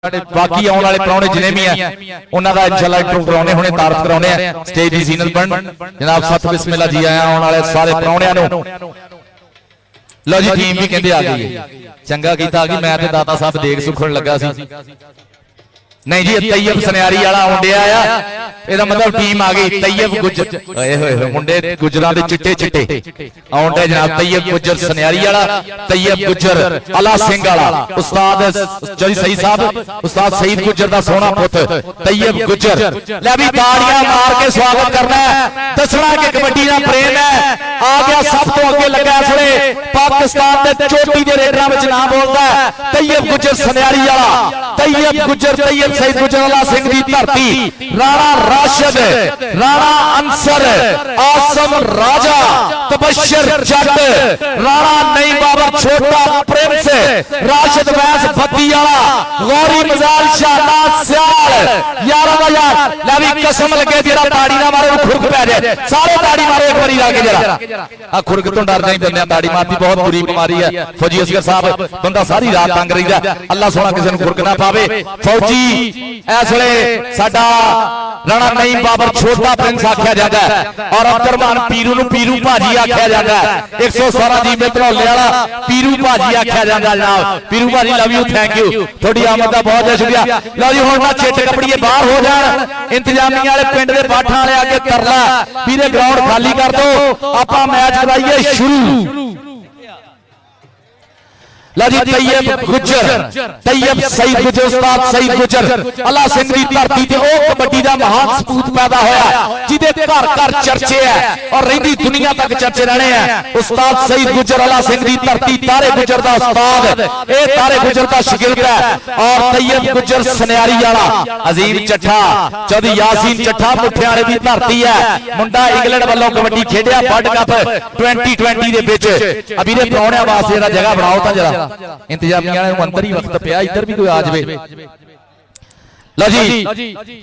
बाकी आने वाले प्राहुणे जिन्हें भी है उन्होंने इंशाअल्लाह इंट्रो कराने हुणे तारफ कराने हैं स्टेज की जीनत बन जनाब सत बिस्मिल्लाह जी आया आने वाले सारे प्राहुणियां नु लो जी टीम भी कहते आ गई चंगा कीता कि मैं ते दाता साहब देख सुखण लगा सी नहीं जी तैयब सनियारी वाला आउंडे आया एदा मतलब टीम आ गई तैयब गुजर ओए होए मुंडे गुजरां दे चिट्टे चिट्टे आउंडे जनाब तैयब गुजर सनियारी वाला तैयब गुजर अला सिंह वाला उस्ताद जी सही साहब उस्ताद सईद गुजर दा सोना पुत तैयब गुजर ले भी ताड़ियां मार के स्वागत करना है दसना कि कबड्डी दा प्रेम है आ गया सब तो अगे लगा इसले पाकिस्तान दे चोटी दे रेडरां विच नाम बोलदा है तैयब गुजर सनियारी वाला तैयब गुजर तैयब सईद गुजरावाला सिंह की धरती राणा राशिद राणा अंसर आसम राजा तबशर जट राणा नई बाबर छोटा प्रिंस राशिद वैस भत्ती वाला गौरी मजाल शाहनाज स्याल यार यार ले भी कसम लगे जरा ताड़ी ना मारे खुरक पै जाए सारे ताड़ी मारो एक बारी लाके जरा आ खुरक तो डर नहीं बंदे ताड़ी मारती बहुत बुरी बीमारी है फौजी असगर साहब बंदा सारी रात तंग रहिंदा अल्लाह सोना किसी को खुरक ना पावे फौजी इस वे साडा राणा नईम बाबर छोटा प्रिंस आख्या जाता है और अब्दुरमान पीरू नूं पीरू भाजी आख्या जाता है 117 जी में धरौले वाला पीरू भाजी आख्या जाता जनाब पीरू भाजी लव यू थैंक यू थोड़ी आमद का बहुत शुक्रिया लो जी हुण ना चिट कपड़िए बाहर हो जाण इंतजामिया वाले पिंड दे बाठां वाले आके तरला वीरे ग्राउंड खाली कर दो आपां मैच कराइए शुरू तैयब गुजर तैयब सईद गुजर उस्ताद सईद गुजर अल्लाह सिंह की धरती ते ओ कबड्डी दा महान सपूत पैदा होया जिदे घर घर चर्चे है और रही दुनिया तक चर्चे रहने हैं उस्ताद सईद गुजर अल्लाह सिंह की धरती तारे गुजर दा उस्ताद ए तारे गुजर दा शागिर्द है और तैयब गुजर सनियारी वाला अजीम चट्ठा चौधरी यासीन चट्ठा मुठियाले की धरती है मुंडा इंग्लैंड वालों कबड्डी खेडिया वर्ल्ड कप 2020 दे विच अभी दे प्राहुणियां वास्ते जगह बनाओ तां जरा इंतजामिया अंदर ही वक्त पिया इधर भी कोई आ जाए लो जी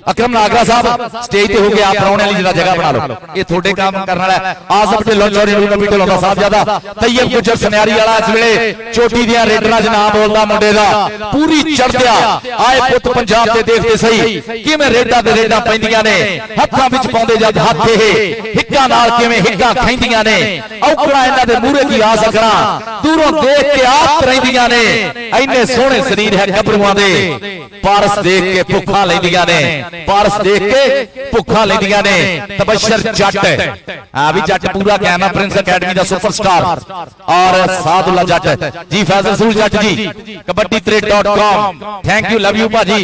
अकरम नागरा साहब स्टेज पे हो गया आप प्राहुणे वाली जगह बना लो ये थोड़े काम करने वाला है आजम ढिल्लों चौधरी नूर नबी ढिल्लों दा साहब ज्यादा तैयब गुजर सनियारी वाला इस वेले चोटी दियां रेडरां च नाम बोलदा मुंडे दा पूरी चढ़दिया आए पुत पंजाब दे देखते सही किवें रेडा ते रेडा पैंदियां ने हत्थां विच पाउंदे जद हत्थ ये हिक्कां नाल किवें हिक्कां खैंदियां ने औकड़ा इन्हां दे मूहरे की आ सकना दूरों देख के आप रहिंदियां ने इन्ने सोहणे शरीर है गबरूआं दे पारस देख के भुखा लेंदियां ने पारस देख के भुखा लेंदियां ने तबशर जट हां भी जट पूरा कायम है प्रिंस एकेडमी दा सुपरस्टार और सादुल्ला जट जी फैजल रसूल जट जी kabaddi3.com thank you love you भाजी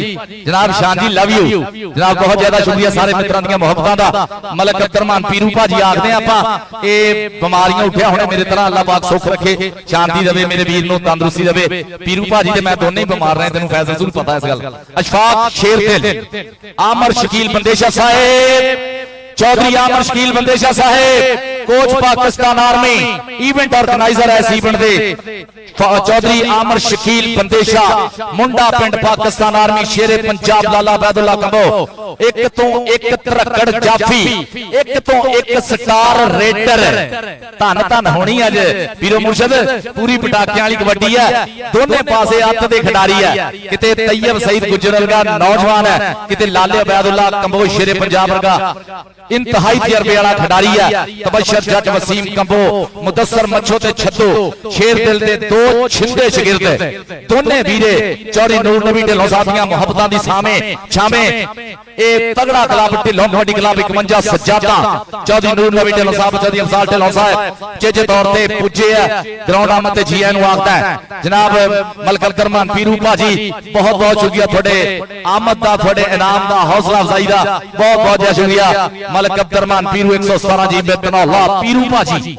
जनाब शान जी लव यू जनाब बहुत ज्यादा शुक्रिया सारे मित्रां दी मोहब्बतां दा मलक अब्दुरमान पीरू भाजी आखदे आपां ए बीमारियां उठिया हुणे मेरे तरह अल्लाह पाक सुख रखे शांति देवे मेरे वीर नूं तंदुरुस्ती देवे पीरू भाजी ते मैं दोनों ही बीमार रहे तेनू फैजल रसूल पता इस गल अशफाक शेर आमर शकील बंदेशा साहेब चौधरी आमर शकील बंदेशा साहेब coach Pakistan army event organiser है सीबन दे चौधरी आमर शकील बंदेशा मुंडा पिंड पाकिस्तान आर्मी शेरे पंजाब लाला बैदुल्ला कंबो एक तो एक धरकड़ जाफी एक तो एक स्टार रेडर धन धन होनी अज वीरो मुर्शद पूरी पटाकियां वाली कबड्डी है दोनों पासे अत दे खिडारी है किते तैयब सईद गुजर वर्गा नौजवान है किते लाले बैदुल्ला कंबो शेरे पंजाब वर्गा इंतहाई तजर्बे वाला खिडारी है तबशर जट वसीम कंबो मुदस्सर मच्छो ते छद्दो शेर दिल दे दो छिंदे शागिर्द दोने वीरे चौधरी नूर नबी ढिल्लों साहब दी मोहब्बतां दी छावे ए तगड़ा क्लब ढिल्लों कबड्डी क्लब 51 सज्जादा चौधरी नूर नबी ढिल्लों साहब चौधरी अफसाल ढिल्लों साहब चेचे तौर ते पुजे है ग्राउंड आमद ते जीएन नु आखदा है जनाब मलक अब्दुरमान पीरू भाजी बहुत बहुत शुक्रिया थोड़े आमद दा थोड़े इनाम दा हौसला अफजाई दा बहुत बहुत शुक्रिया मलक अब्दुरमान पीरू 117 जी बेतनौला पीरू भाजी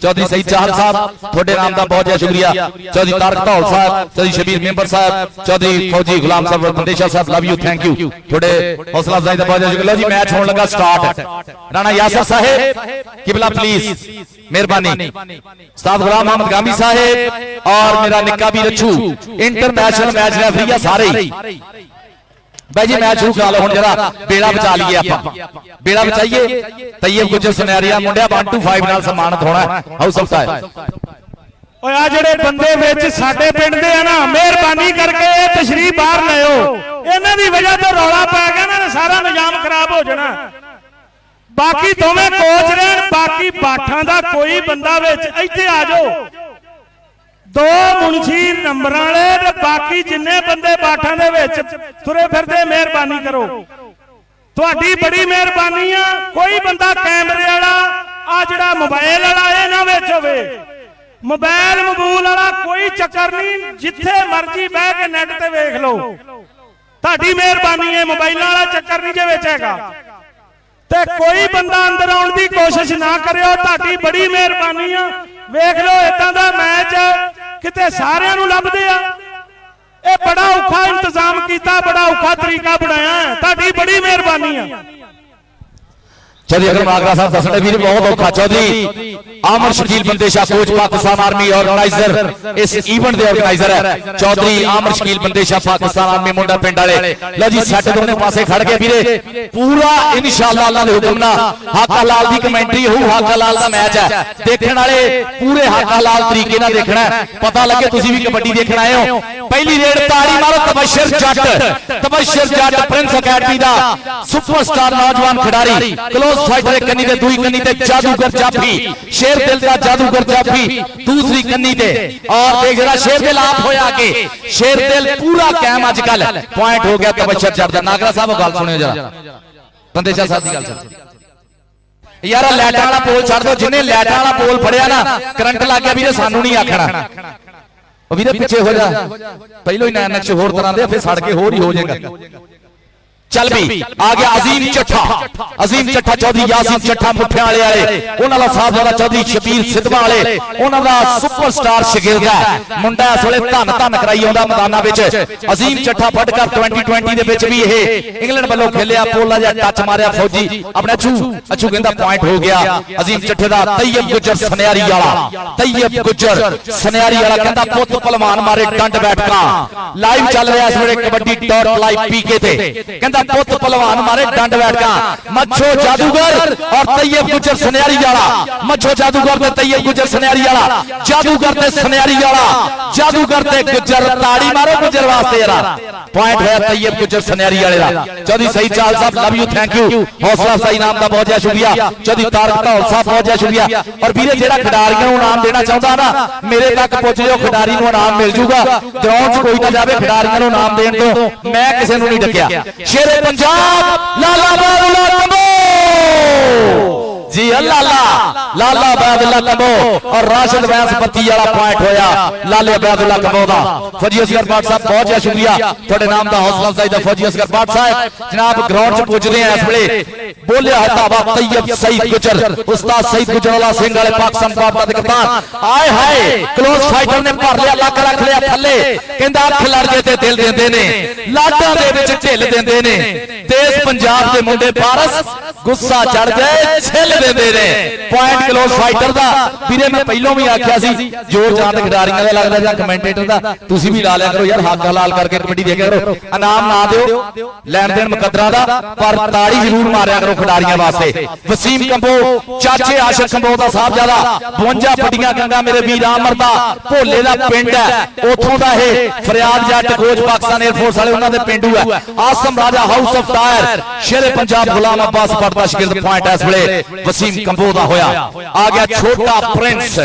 चौधरी सईद चाहत साहब थोड़े नाम दा बहुत बहुत शुक्रिया चौधरी तारक धौल साहब चौधरी शबीर मेंबर साहब चौधरी फौजी गुलाम साहब बंदेशा साहब लव यू थैंक यू थोड़े हौसला अफजाई दा बहुत बहुत शुक्रिया जी मैच होने लगा स्टार्ट राणा यासर साहब किबला प्लीज मेहरबानी उस्ताद गुलाम मोहम्मद गामी साहब और मेरा निक्का भी रच्छू इंटरनेशनल मैच रेफरी सारे भाई जी मैच शुरू करा लो हुण जरा बेड़ा बचा लिए आपां बेड़ा बचाइए तैयब गुजर सनियारिया मुंडिया 1 to 5 नाल सम्मानित होना हाउस ऑफ साहब आ जिहड़े बंदे विच साडे पिंड दे आ ना, मेहरबानी करके ये तशरीफ बाहर लियो। इन्हां दी वजह तो रौला पै गया ना, सारा निजाम खराब हो जाना। बाकी दोवें कोच रहन, बाकी बाठां दा कोई बंदा विच इत्थे आ जाओ। दो मुंशी नंबर वाले ते बाकी जिन्ने बंदे बाठां दे विच तुरे फिरदे, मेहरबानी करो, तुहाडी बड़ी मेहरबानी आ। कोई बंदा कैमरे वाला आ जिहड़ा मोबाइल वाला ये ना विच होवे। मोबाइल मबूल वाला कोई चक्कर नहीं, जिथे मर्जी बह के नेट ते वेख लो, ताड़ी मेहरबानी है। मोबाइल वाला चक्कर नहीं जे विच हैगा ते कोई बंदा अंदर आउण दी कोशिश ना करियो, ताड़ी बड़ी मेहरबानी आ। वेख लो इदां दा मैच किते सारियां नूं लभदे आ। ये बड़ा औखा इंतजाम कीता, बड़ा औखा तरीका बनाया, ताड़ी बड़ी मेहरबानी आ। चौधरी अकरम आगरा साहब दसने भी बहुत औखा। Chaudhary Aamer Shakeel Bandesha coach Pakistan army organiser, इस इवेंट के ऑर्गेनाइजर है चौधरी आमर शकील बंदेशा पाकिस्तान आर्मी मुंडा पिंड वाले। लो जी सैट दोनों पासे खड़ के वीरे पूरा इंशाअल्लाह अल्लाह दे हुक्म नाल हक हलाल दी कमेंटरी हो। हक हलाल दा मैच है, देखने वाले पूरे हक हलाल तरीके नाल देखना है। पता लगे तुसी भी कबड्डी देखण आए हो। पहली रेड ताड़ी मारो तबशर जट, तबशर जट प्रिंस अकेडमी दा सुपरस्टार नौजवान खिडारी, क्लोज फाइटर कन्नी ते दूई कन्नी ते जादूगर जाफी, शेर दिल का जादूगर जाफी दूसरी कन्नी ते। और देख जरा शेर दिल आप होया के शेर दिल पूरा कैम अजकल पॉइंट हो गया तबशर जट दा। नागरा साहब गल सुनियो जरा, बंदेशा साहब दी गल सुन यार। लैटा वाला पोल छड़ दो, जिन्हें लैटा वाला पोल फड़िया ना करंट लग गया वीरे सानू नहीं आखना। वीरे पीछे हो जा, पहलो ही नया नक्श होर तरह दे, फिर सड़ के होर ही हो जाएगा। चल भी आ गया अजीम चट्ठा, अजीम चट्ठा चौधरी यासीन चट्ठा मुठिया वाले उन्हां दा साहबजादा चौधरी शबीर सिद्धवा वाले उन्हां दा सुपरस्टार शगिर्द है मुंडा। इस वेले धन धन कराई आउंदा मैदानां विच। अजीम चट्ठा वर्ल्ड कप 2020 दे विच भी यह इंग्लैंड वालों खेलिया, पोला जिहा टच मारिया फौजी अपने अछू कहंदा पॉइंट हो गया अजीम चट्ठे दा। तैयब गुजर सनियारी वाला, तैयब गुजर सनियारी वाला कहंदा पुत पहलवान मारे डंड बैठका। लाइव चल रहा इस वेले कबड्डी डॉट लाइव पीके ते, कहंदा पुत पहलवान मारे डंड बैठका। मच्छो जादूगर और तैयब गुजर सनियारी वाला, मच्छो जादूगर ते तैयब गुजर सनियारी वाला, जादूगर ते सनियारी वाला, जादूगर ते गुजर। ताड़ी मारो गुजर वास्ते यार, पॉइंट है तैयब गुजर सनियारी वाले दा। चौधरी सईद चाल साहब लव यू, थैंक यू। हौसला सही नाम दा बहुत ज्यादा शुक्रिया। चौधरी तारक ढोल साहब बहुत ज्यादा शुक्रिया। और वीरे जेड़ा खिडारियों नूं इनाम देना चाहता ना, मेरे तक पहुंच जाओ, खिडारी नूं इनाम मिल जूगा। ग्राउंड च कोई ना जावे खिडारियों नूं इनाम देण तो, मैं किसी नूं नहीं डकिया। शेरे पंजाब लाला बादुल्ला कबो जी, अल्लाह लाला बादुल्ला कबो और राशिद वैस पत्ती वाला पॉइंट होया लाले बादुल्ला कबो दा। फौजी असगर भाट साहब बहुत ज्यादा शुक्रिया, थोड़े नाम दा हौसला अफजाई दा। फौजी असगर भाट साहब जनाब ग्राउंड च पुजदे हैं इस वेले। बोलिया हटावा तैयब सईद गुजर, उस्ताद सईद गुजरवाला सिंह वाले पाकिस्तान पाक दा कप्तान। आए हाय क्लोज फाइटर ने भर लिया, लक रख लिया थल्ले, कहंदा अख लड़ जे ते दिल देंदे ने, लाडां दे विच ढिल देंदे ने। देश पंजाब दे मुंडे पारस गुस्सा चढ़ जाए छिल देंदे ने। पॉइंट क्लोज फाइटर दा वीरे मैं पहलों भी आख्या सी, जोर जान खिडारियां दा लगदा जां कमेंटेटर दा, तुसी भी ला लिया करो यार, हक हलाल करके कबड्डी देखिया करो। इनाम ना दियो लैन देन मुकद्दरा दा, पर ताड़ी जरूर मारिया करो खिडारियां वास्ते। वसीम कंबो चाचे आशिक कंबो दा साहबजादा, 52 पट्टियां गंगा मेरे वीर आमर दा भोले दा पिंड है, उथों दा ये फरियाद जट कोच पाकिस्तान एयरफोर्स वाले उन्हां दे पिंडू है। आसम राजा हाउस ऑफ टायर शेरे पंजाब गुलाम अब्बास पड़दा शगिर्द पॉइंट इस वेले वसीम कंबो दा होया। आ गया छोटा प्रिंस,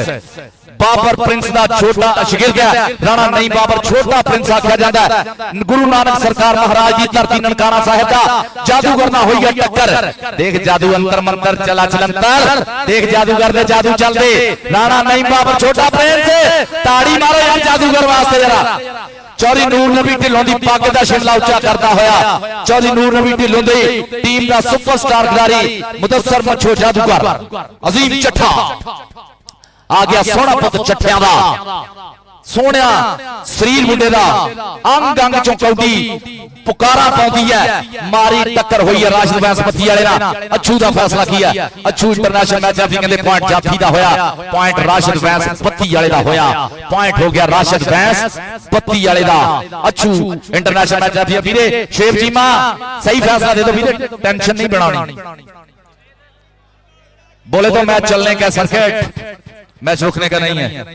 बाबर प्रिंस दा छोटा शगिर्द है, राणा नहीं बाबर छोटा प्रिंस आख्या जाता है। गुरु नानक सरकार महाराज की धरती ननकाना साहिब दा जादूगर ना होई है टक्कर। देख जादू अंतर मंतर चला चलंतर, देख जादूगर दे जादू चलदे। राणा नहीं बाबर छोटा प्रिंस, ताड़ी मारो यार जादूगर वास्ते जरा। चौधरी नूर नबी ढिल्लों की पग का शिमला उच्चा करता होया, चौधरी नूर नबी ढिल्लों की टीम का सुपरस्टार खिलाड़ी मुदस्सर मच्छो जादूगर अजीम चट्ठा आ गया। सोहना पुत चट्ठियां दा, सोहणिया शरीर मुंडे दा, अंग अंग चों कौडी पुकारा पाउंदी है। मारी टक्कर हुई है राशिद वैस पत्ती वाले नाल। अच्छू दा फैसला किया, अच्छू इंटरनेशनल मैच जाफी कहंदे पॉइंट जाफी दा होया, पॉइंट राशिद वैस पत्ती वाले दा होया। पॉइंट हो गया राशिद वैस पत्ती वाले दा। अच्छू इंटरनेशनल मैच जाफी। वीरे शेर चीमा सही फैसला दे दो वीरे, टेंशन नहीं बनानी। बोले तो मैच चलने का सर्किट, मैच रुकने का नहीं है।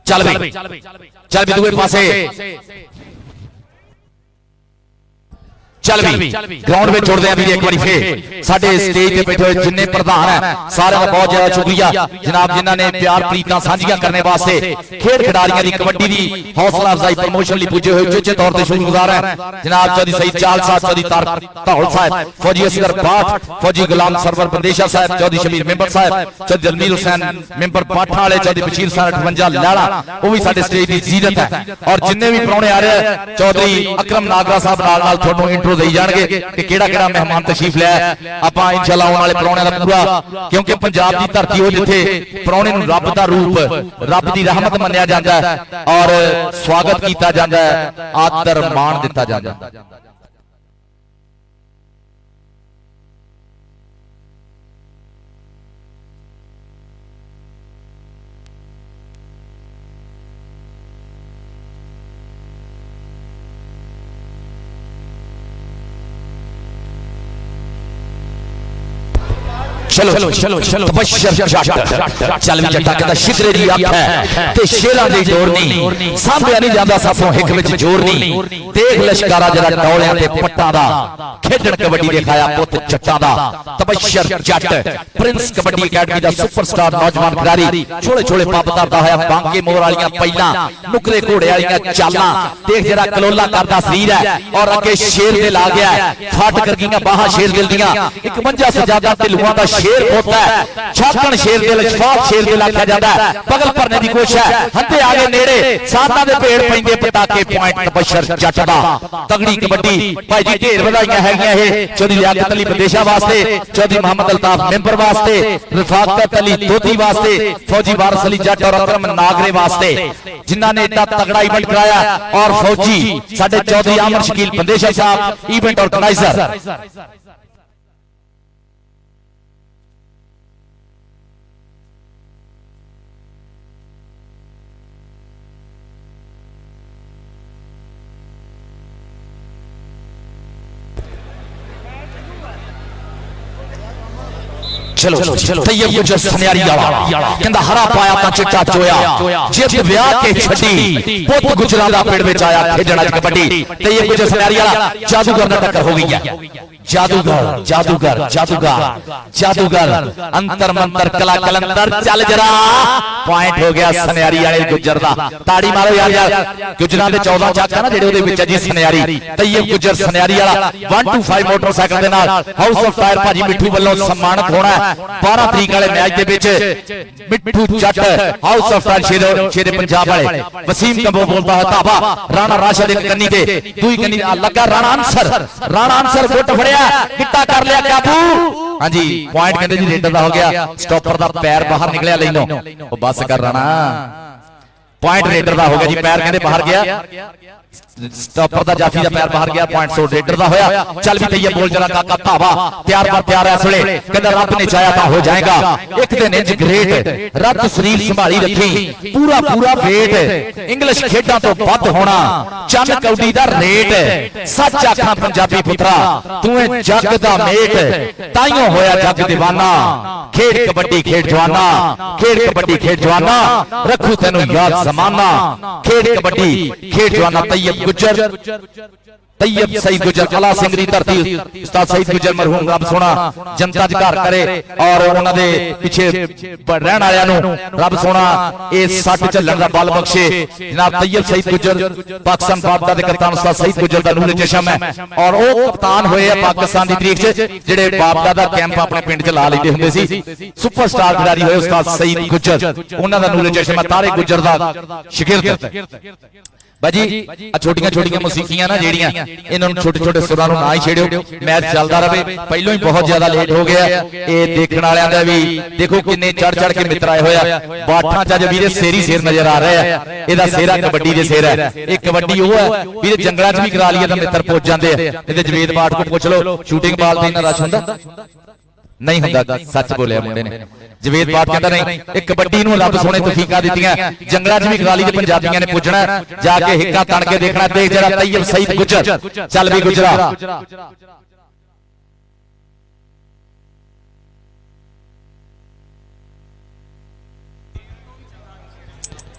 चल भी दूए पासे चल भी ग्राउंड में जोड़ते हैं एक बार फिर साडे स्टेज पे बैठे हुए जिन्ने प्रधान है सारे का बहुत ज्यादा शुक्रिया जनाब जिन्होंने प्यार प्रीतां सांझियां करने वास्ते खेड खिडारियां दी कबड्डी दी हौसला अफजाई प्रमोशन लिए पुजे हुए उच्चे तौर पर शुक्रगुजार है जनाब चौधरी सईद चाल साहब चौधरी ताहौल साहब फौजी असगर बाट फौजी गुलाम सरवर बंदेशा साहब चौधरी शमीर मेंबर साहब चौधरी जलमीर हुसैन मेंबर पाठा वाले चौधरी बशीर साहब 58 लाड़ा वो भी साडे स्टेज की जीरत है और जिन्ने भी प्राहुणे आ रहे हैं चौधरी अकरम नागरा साहब नाल थोड़ों इंट्रो दई जाणगे कि केड़ा मेहमान तशरीफ लिया आपां इंशाअल्लाह आउण वाले प्राहुणे दा पूरा क्योंकि पंजाब दी धरती हो जिथे प्राहुणे नूं रब दा रूप रब दी रहमत मन्निया जांदा है और स्वागत कीता जांदा है आदर मान दिता जांदा है चलो चलो चलो तबशर जट चल भी जट्टा कहता शिकरे दी अख है ते शेरां दी जोरनी सामने नहीं जांदा साफों हिक विच जोरनी देख लश्कारा जरा डोलियां ते पट्टां दा खेडण कबड्डी दिखाया पुत जट्टां दा तबशर जट प्रिंस कबड्डी अकेडमी दा सुपरस्टार नौजवान खिडारी छोले छोले पंप करदा होया बांके मोर वालियां पहिलां नुकरे घोड़े वालियां चालां देख जरा कलोला करदा शरीर है और अगे शेर दे ला गया फट कर गईयां बाहां शेर दिल दियां 51 सजादा ढिलुआं दा शेर होता है छाकण शेर दे लशफाक शेर दे आख्या जाता है बगल भरने की कोशिश है हत्थे आगे नेड़े सातां दे पेड़ पैंदे पटाके पॉइंट तबशर जट दा तगड़ी कबड्डी भाई जी ढेर वधाइयां हैगियां ये चौधरी लियाकत अली बंदेशा वास्ते चौधरी मोहम्मद अल्ताफ मेंबर वास्ते रफाकत अली दोती वास्ते फौजी वारिस अली जट और अकरम नागरे वास्ते जिन्हां ने इतना तगड़ा इवेंट कराया और फौजी साडे चौधरी आमर शकील बंदेशा साहब इवेंट ऑर्गेनाइजर चलो चलो तैयब गुजर सन्यारी वाला कहंदा हरा पाया ता चिट्टा चोया जिद ब्याह के छड्डी पुत गुजरां दा पिंड विच आया खेडण कबड्डी तैयब गुजर सन्यारी वाला जादूगर नाल टक्कर हो गई है जादूगर जादूगर जादूगर जादूगर अंतर मंतर कला कलंदर चल जरा पॉइंट हो गया सन्यारी वाले गुजर दा ताड़ी मारो यार गुजरां दे 14 चाका ना जेडे ओदे विच जी सन्यारी तैयब गुजर सन्यारी वाला 125 मोटरसाइकिल दे नाल हाउस ऑफ फायर भाजी मिठू ਵੱਲੋਂ सम्मानित होना 12 तरीक वाले मैच दे विच Mithu Jatt house of fire Shere Punjab वाले वसीम कंबो बोलता है धावा राणा राशिद एक कन्नी ते दूई कन्नी लगा राणा आंसर गुट फड़िया किट्टा कर लिया काबू हां जी पॉइंट कहंदे जी रेडर दा हो गया स्टॉपर दा पैर बाहर निकलिया लेनो ओ बस कर राणा पॉइंट रेडर दा हो गया जी पैर कहंदे बाहर गया स्टॉपर दा जाफी दा पैर बाहर गया पॉइंट सो रेडर दा होया चल भी तैयब बोल जरा काका धावा तैयार पर तैयार है इसले कहंदा रब ने चाहा ता हो जाएगा एक दिन इंज ग्रेट रब शरीर संभाली रखी पूरा पूरा वेट इंग्लिश खेडां तो वध होना चंद कौडी दा रेट सच आखा पंजाबी पुत्रा तू है जग दा मेट ताइयों होया जग दीवाना खेड कबड्डी खेड जवाना खेड कबड्डी खेड जवाना रखू तेनू याद जमाना खेड कबड्डी खेड जवाना तैयब गुजर तैयब सईद गुजर अला सिंह दी धरती उस्ताद सईद गुजर मरहूम रब सोना जनता च घर करे और उन्हां दे पिछे रहण वालियां नूं रब सोना इस सट झल्लण दा बल बख्शे जनाब तैयब सईद गुजर पाकिस्तान बादशाह दे कप्तान उस्ताद सईद गुजर दा नूर चशम है और वो कप्तान होए आ पाकिस्तान दी तरीक च जेड़े बापदा दा कैंप अपने पिंड च ला लैंदे हुंदे सी सुपरस्टार खिडारी होए उस्ताद सईद गुजर उन्हां दा नूर चशम तारे गुजर दा शागिर्द बाजी छोटिया छोटिया मौसीकियां ना जेड़ियां इन्होंने छोटे छोटे सुरां नूं ना ही छेड़ियो मैच चलता रहे पहलों ही बहुत ज्यादा लेट हो गया ये देखने वालियां दा भी देखो किन्ने चढ़ चढ़ के मित्र आए होया बाठां च अज वीरे सेरी सेर नजर आ रहे हैं एदा सेरा कबड्डी दे सेर है ये कबड्डी वो है वीरे जंगलां च भी करा लईए तां मित्र पहुंच जांदे हैं ते जवेद बाठ को पूछ लो शूटिंग बाल ते इन्ना रश हुंदा नहीं हुंदा सच बोलिया मुंडे ने जवेद बाठ कहता नहीं एक कबड्डी नूं रब सोने तौफीकां दित्तियां जंगलां च भी करा ली ते पंजाबियां ने पुजना जाके हिक्का तण के देखना देख जरा तैयब सईद गुजर चल भी गुजरा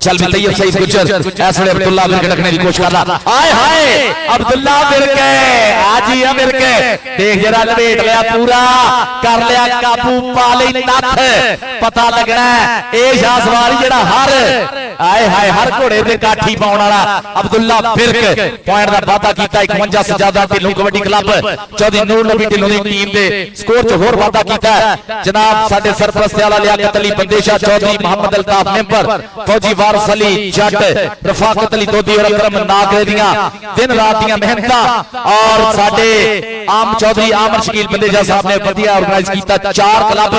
चल भी तैयब सईद गुजर इस वे अब्दुल्ला विरके रखने की कोशिश कर रहा आए हाय अब्दुल्ला विरके आज ही विरके देख जरा लपेट लिया पूरा कर लिया काबू पा ली नथ पता लगना है ये शाह सवारी जरा हर आए हाय हर घोड़े ते काठी पाउण वाला अब्दुल्ला विरक पॉइंट दा वादा कीता 51 से ज्यादा Dhillon kabaddi club Chaudhary Noor Nabi Dhillon the team they score च होर वादा कीता जनाब साडे सरपरस्त वाला लियाकत अली बंदेशा चौधरी मोहम्मद अल्ताफ मेंबर फौजी वारिस अली जट रफाकत अली दोदी और अकरम नागरे दियां दिन रात दियां मेहनतां और साडे आम चौधरी आमर शकील बंदेशा साहब ने वधिया ऑर्गेनाइज कीता 4 क्लब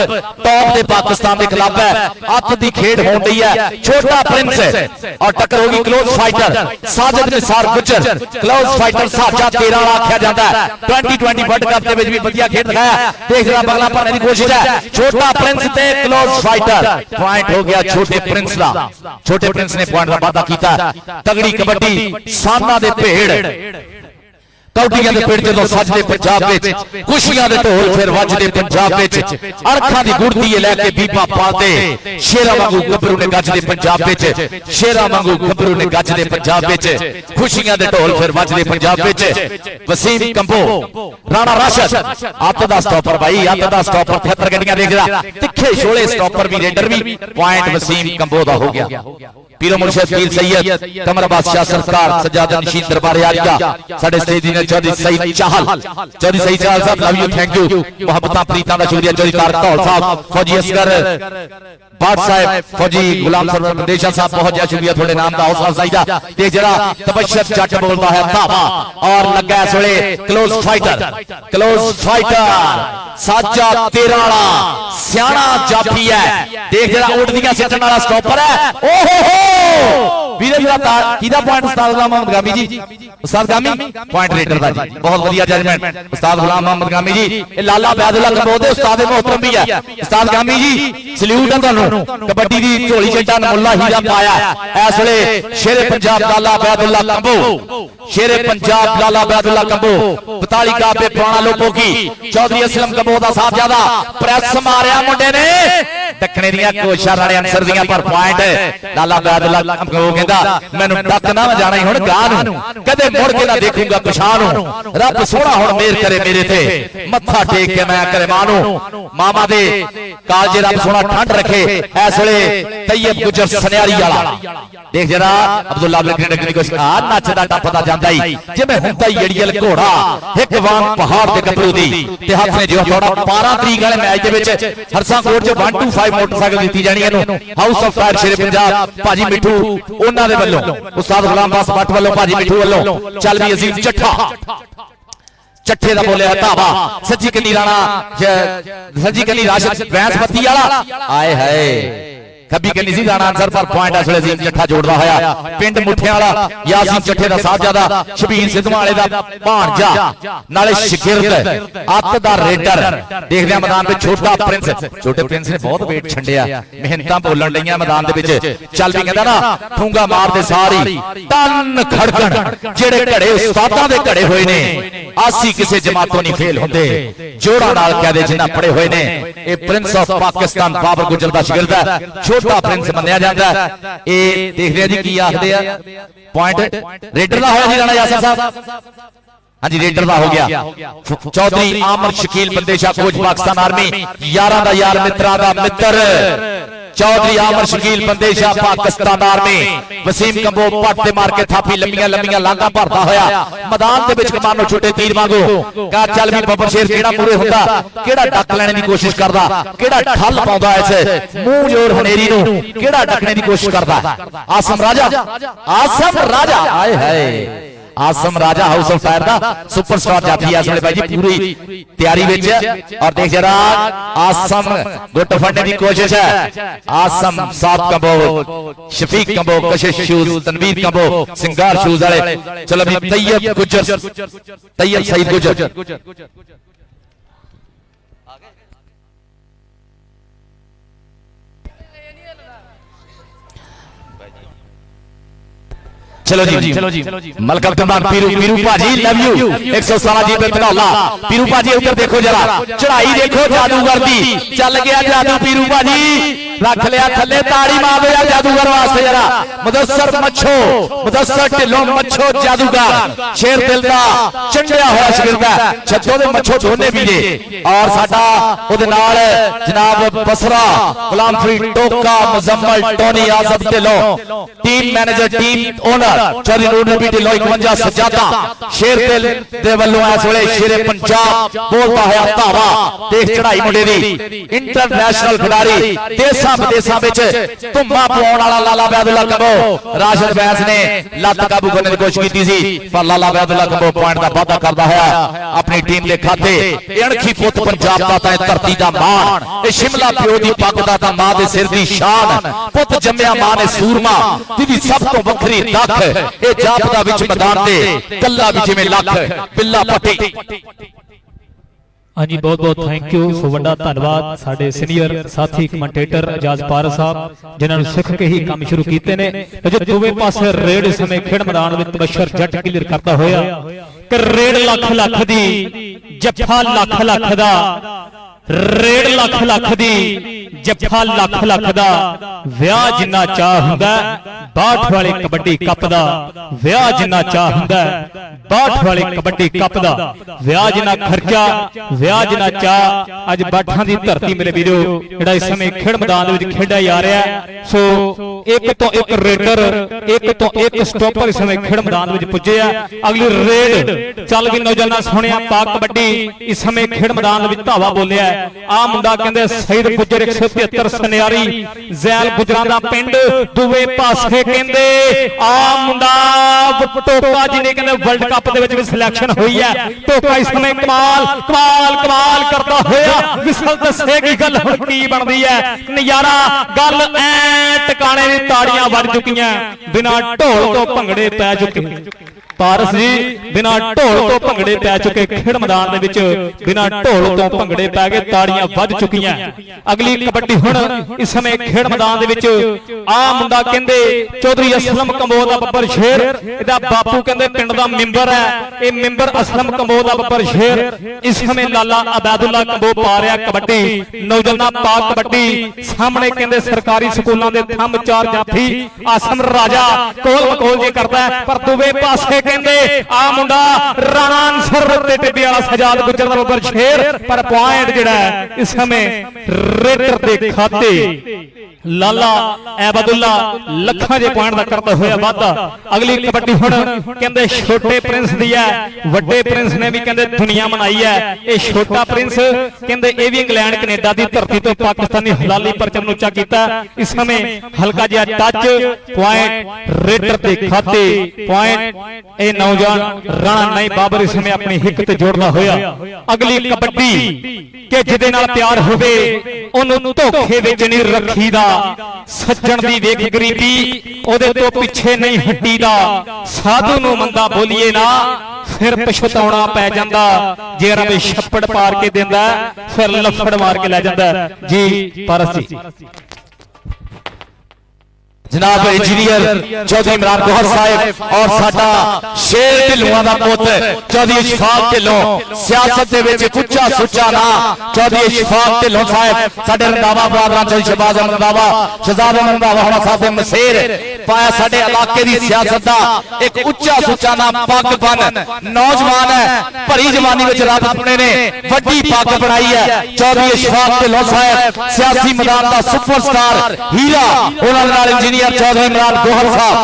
टॉप दे पाकिस्तान दे क्लब है अत दी खेड होण दी है छोटा और टक्कर होगी क्लोज फाइटर साजिद निसार गुजर क्लोज फाइटर साजा 13 आख्या जाता है 2020 वर्ल्ड कप के भी बढ़िया खेल दिखाया देख जरा बगला भरने की कोशिश है छोटा प्रिंस ते क्लोज फाइटर पॉइंट हो गया छोटे प्रिंस दा छोटे प्रिंस ने पॉइंट का वादा किया तगड़ी कबड्डी साना दे भेड़ कौडियां दे पिंड जदों सजदे पंजाब विच खुशियां दे ढोल फिर वजदे पंजाब विच अरखां दी गुड़ती लैके बीबा पालदे शेरा वांगू गबरू ने गजदे पंजाब विच शेरा वांगू गबरू ने गजदे पंजाब विच खुशियां दे ढोल फिर वजदे पंजाब विच वसीम कंबो राणा राशिद अत दा स्टॉपर भाई अत दा स्टॉपर 73 गड्डियां देख रहा तिखे छोले स्टॉपर भी रेडर भी पॉइंट वसीम कंबो दा हो गया पीरो मुर्शिद पीर सैयद कमर बादशाह सरकार सज्जाद नशीन दरबार यारिया साडे स्टेज ने चौधरी सईद चाहल साहब लव यू थैंक यू मोहब्बत प्रीतां दा शुक्रिया चौधरी तारक धौल साहब फौजी असगर बाट साहब फौजी गुलाम सरवर बंदेशा साहब बहुत ज्यादा शुक्रिया थोड़े नाम दा हौसला अफजाई दा ते जरा तबश्शर जट बोलता है धावा और लगा इस वेले क्लोज फाइटर साजा 13 वाला सियाना जाफी है देख जरा उड़दियां सिटन वाला स्टॉपर है ओहो हो वीरे जरा कीदा पॉइंट उस्ताद गुलाम मोहम्मद गामी जी उस्ताद गामी पॉइंट रेडर दा जी बहुत बढ़िया जजमेंट उस्ताद गुलाम मोहम्मद गामी जी ये लाला बैदुल्ला कंबोदे उस्ताद मोहतरम भी है उस्ताद गामी जी सल्यूट है ਤੁਹਾਨੂੰ कबड्डी दी झोली चेटा नमुल्ला हीरा पाया इस वेले शेरे पंजाब लाला बैदुल्ला कंबो शेरे पंजाब लाला बैदुल्ला कंबो 42 काबे पुराना लोगों की चौधरी असलम कंबो दा साहबजादा प्रेस मारिया मुंडे ने दखने दियां कोशिशां राणे अंसर दियां पर पॉइंट लाला बैदुल्ला कंबो कहंदा मैनू तक ना जाना ही हुण गां नू कदे मुड़ के ना देखूंगा पिछां नू रब सोहना हुण मेहर करे मेरे ते मत्था टेक के मैं करे मानू मामा दे कालजे रब सोहना ठंड रखे इस वेले तैयब गुजर सनियारी वाला देख जरा अब्दुल्ला विरके ने कोशिश आ नचदा टपदा जांदा ही जिवें हुंदा ही अड़ियल घोड़ा एक वांग पहाड़ ते गबरू दी ते हथ ने जो थोड़ा 12 तरीक वाले मैच दे विच हरसाकोट च 125 मोटरसाइकिल दित्ती जानी है house of fire Shere Punjab भाजी मिठू उन्हां दे वल्लों उस्ताद गुलाम बास भट्ट वल्लों भाजी मिठू वल्लों चल भी अजीम चट्ठा चट्ठे दा बोले धावा सज्जी कनी राणा सज्जी कनी राशिद बैंसपति वाला आए हाय खब्बी कनी सी राणा आंसर पर पॉइंट असले अजीम चट्ठा जोड़दा होया पिंड मुठियां वाला यासीन चट्ठे दा साहबजादा शबीर सिद्धवां वाले दा भांजा नाले शिगिर्द अत दा रेडर देखदे मैदान में छोटा प्रिंस ने बहुत वेट छंडिया मेहनतां बोलन लईयां मैदान दे विच चल भी कहंदा ना ठूंगा मार दे सारी तन खड़कण जेड़े घड़े उस्तादां दे घड़े होए ने आसी किसी जमातों नहीं फेल होंदे जोड़ा नाल कहदे जिन्ना पड़े हुए ने ये प्रिंस ऑफ पाकिस्तान बाबर गुजर दा शागिर्द है छोटा प्रिंस मन्निया जाता है ये देखदे आ जी की आखदे आ पॉइंट रेडर दा होया जी राणा यासिर साहब हाँ जी रेडर दा हो गया चौधरी आमर शकील बंदेशा कोच पाकिस्तान आर्मी यारां दा यार मित्रां दा मित्र चौधरी आमर शकील बंदेशा पाकिस्तान आर्मी वसीम कंबो पट ते मार के थापी लंबियां लंबियां लांघा भरदा होया मैदान दे विच कमानो छोटे तीर वांगू का चल भी बब्बर शेर केड़ा पूरे हुंदा केड़ा डक लेने दी कोशिश करदा केड़ा ठल पाउंदा इस मुंह जोर हनेरी नू केड़ा डकने दी कोशिश करदा आसम राजा आए हाय आसम राजा हाउस ऑफ फायर दा सुपरस्टार जाफी है इसमें भाई जी पूरी तैयारी विच और देख जरा आसम गुट फड़ने की कोशिश है आसम साफ कंबो शफीक कंबो कशिश शूज तनवीर कंबो सिंगार शूज वाले चलो भी तैयब गुजर तैयब सईद गुजर चलो जी मलका कमान पीरू भाजी लव यू 117 जी पे धनौला पीरू भाजी उधर देखो जरा चढ़ाई देखो जादूगर दी चल गया जादू पीरू भाजी रख लिया थले ताड़ी मार दो यार जादूगर वास्ते जरा मुदस्सर मच्छो मुदस्सर ढिलों मच्छो जादूगर शेर दिल दा चंडिया होया शगिरदा छज्जो दे मच्छो दोने भी जे और साडा ओदे नाल जनाब Basra Ghulam Farid Toka Muzammil Tony Azam Dhillon team manager team owner Chaudhry Noor Nabi Dhillon 51 सजादा शेर दिल दे वल्लों इस वेले शेरे पंजाब बोलदा होया धावा देख चढ़ाई मुंडे दी इंटरनेशनल खिडारी देशां विदेशां विच धुम्मा पाउण वाला लाला बैदुल्ला कंबो राशिद बैस ने लत काबू करने की कोशिश की सी पर लाला बैदुल्ला कंबो पॉइंट का वादा करता है अपनी टीम के खाते अणखी पुत पंजाब दा तां धरती दा मान ए शिमला प्यो दी पग दा तां मां दे सिर दी शान पुत जम्मिया मां ने सूरमा जिहदी सब तो वखरी दख ए जापदा विच मैदान ते कल्ला भी जिवें लख बिल्ला पट्टी हाँ जी बहुत बहुत थैंक यू सो वड्डा धन्नवाद साडे सीनियर साथी कमेंटेटर एजाज पार साहब जिन्होंने सिख के ही काम शुरू किए ने जो दोवें पासे रेड समय खेड मैदान में तबशर जट क्लियर करता होया कि रेड लख लख दी जफा लख लख दा रेड लख लख दी जफा लख लख दा विआह जिन्ना चाह हुंदा 62 वाले कबड्डी कप दा विआह जिन्ना चाह हुंदा 62 वाले कबड्डी कप दा विआह जिन्ना खर्चा विआह जिन्ना चाह अज बाठां दी धरती मेरे वीरो जेड़ा इस समय खेड मैदान दे विच खेडा जा रहा है सो एक तो एक रेडर एक तो एक स्टॉपर इस समय खेड मैदान दे विच पुजे आ अगली रेड चल भी नौजवान सोहणिया पाक कबड्डी इस समय खेड मैदान दे विच धावा बोलिया आ मुंडा कहंदे सईद गुजर 173 सनियारी जैल गुजरां दा पिंड दुवे पासे कहंदे आ मुंडा टोका जिने कहंदे वर्ल्ड कप दे विच भी सिलेक्शन हुई है टोका इस समय कमाल कमाल कमाल करता होया विसल दसे की गल हुण की बनदी है नजारा गल ऐ टकाने दी ताड़ियां वज चुकीआं बिना ढोल तो भंगड़े पै चुके पारस जी बिना ढोल तो भंगड़े पै चुके खेड मैदान दे विच बिना ढोल तो भंगड़े पै गए ताड़ियां वज चुकीआं अगली कबड्डी हुण इस समय खेड मैदान दे विच आ मुंडा कहंदे चौधरी असलम कंबोज दा बब्बर शेर इहदा बापू कहंदे पिंड दा मैंबर है ये मैंबर असलम कंबोज दा बब्बर शेर इस समय लाला अबैदुल्ला कंबोज पा रहा कबड्डी नौजवाना पाक कबड्डी सामने कहंदे सरकारी स्कूलों के थंब चार जाफी आसम राजा कोल मकोल जे करदा पर दुवे पासे कहंदे आ मुंडा राणा अंसर ते टिब्बी वाला सजाद गुजर दा बब्बर शेर पर पॉइंट जेड़ा इस समय रेडर दे खाते लाला अबैदुल्ला लखां जे पॉइंट दा करदा होया वादा अगली कबड्डी हुण कहंदे छोटे प्रिंस दी है वड्डे प्रिंस ने भी कहंदे दुनिया मनाई है ये छोटा प्रिंस कहंदे ये भी इंग्लैंड कनेडा दी धरती तो पाकिस्तानी हलाली परचम ऊंचा कीता इस समय हल्का जिहा टच पॉइंट रेडर दे खाते पॉइंट ए नौजवान राणा नहीं बाबर इस समय अपनी हिक ते जोड़दा होया अगली कबड्डी के जिदे नाल प्यार होवे ओनू धोखे विच नहीं रखीदा सज्जण दी वेख गरीबी ओदे तो पिछे नहीं हटीदा साधु नू मंदा बोलिए ना फिर पछताउणा पै जांदा जे रब छप्पड़ पार के दिंदा फिर लफड़ मार के लै जांदा जी पारस जी जनाब इंजीनियर चौधरी इमरान गौहर साहब और साडा शेर ढिल्लों दा पुत चौधरी इशफाक ढिल्लों सियासत दे विच कुच्चा सुच्चा ना चौधरी इशफाक ढिल्लों साहब साडे रंधावा बहादुर चौधरी शहबाज अहमद रंधावा शहजाद अहमद रंधावा होना साहब मसेर पाया साडे इलाके दी सियासत दा एक उच्चा सुच्चा ना पग बन नौजवान है भरी जवानी विच रब अपने ने वड्डी पग बनाई है चौधरी इशफाक ढिल्लों साहब सियासी मैदान दा सुपरस्टार हीरा उन्हां नाल इंजीनियर चौधरी इमरान गौहर साहब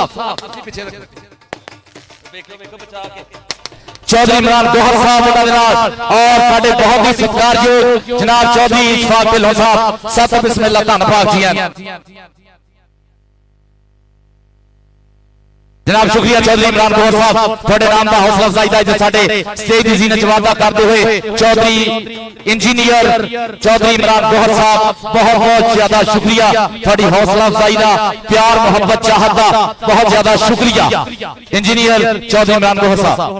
चौधरी इमरान गौहर साहब और साडे बहुत ही सत्कारयोग जनाब चौधरी इशफाक ढिल्लों साहब सत बिस्मिल्लाह धन्नवाद जी जनाब शुक्रिया चौधरी इमरान गौहर साहब थोड़े नाम का हौसला अफजाई का जो साडे स्टेज दी जीनत वादा करते हुए चौधरी इंजीनियर चौधरी इमरान गौहर साहब बहुत बहुत ज्यादा शुक्रिया थोड़ी हौसला अफजाई का प्यार मोहब्बत चाहत का बहुत ज्यादा शुक्रिया इंजीनियर चौधरी इमरान गौहर साहब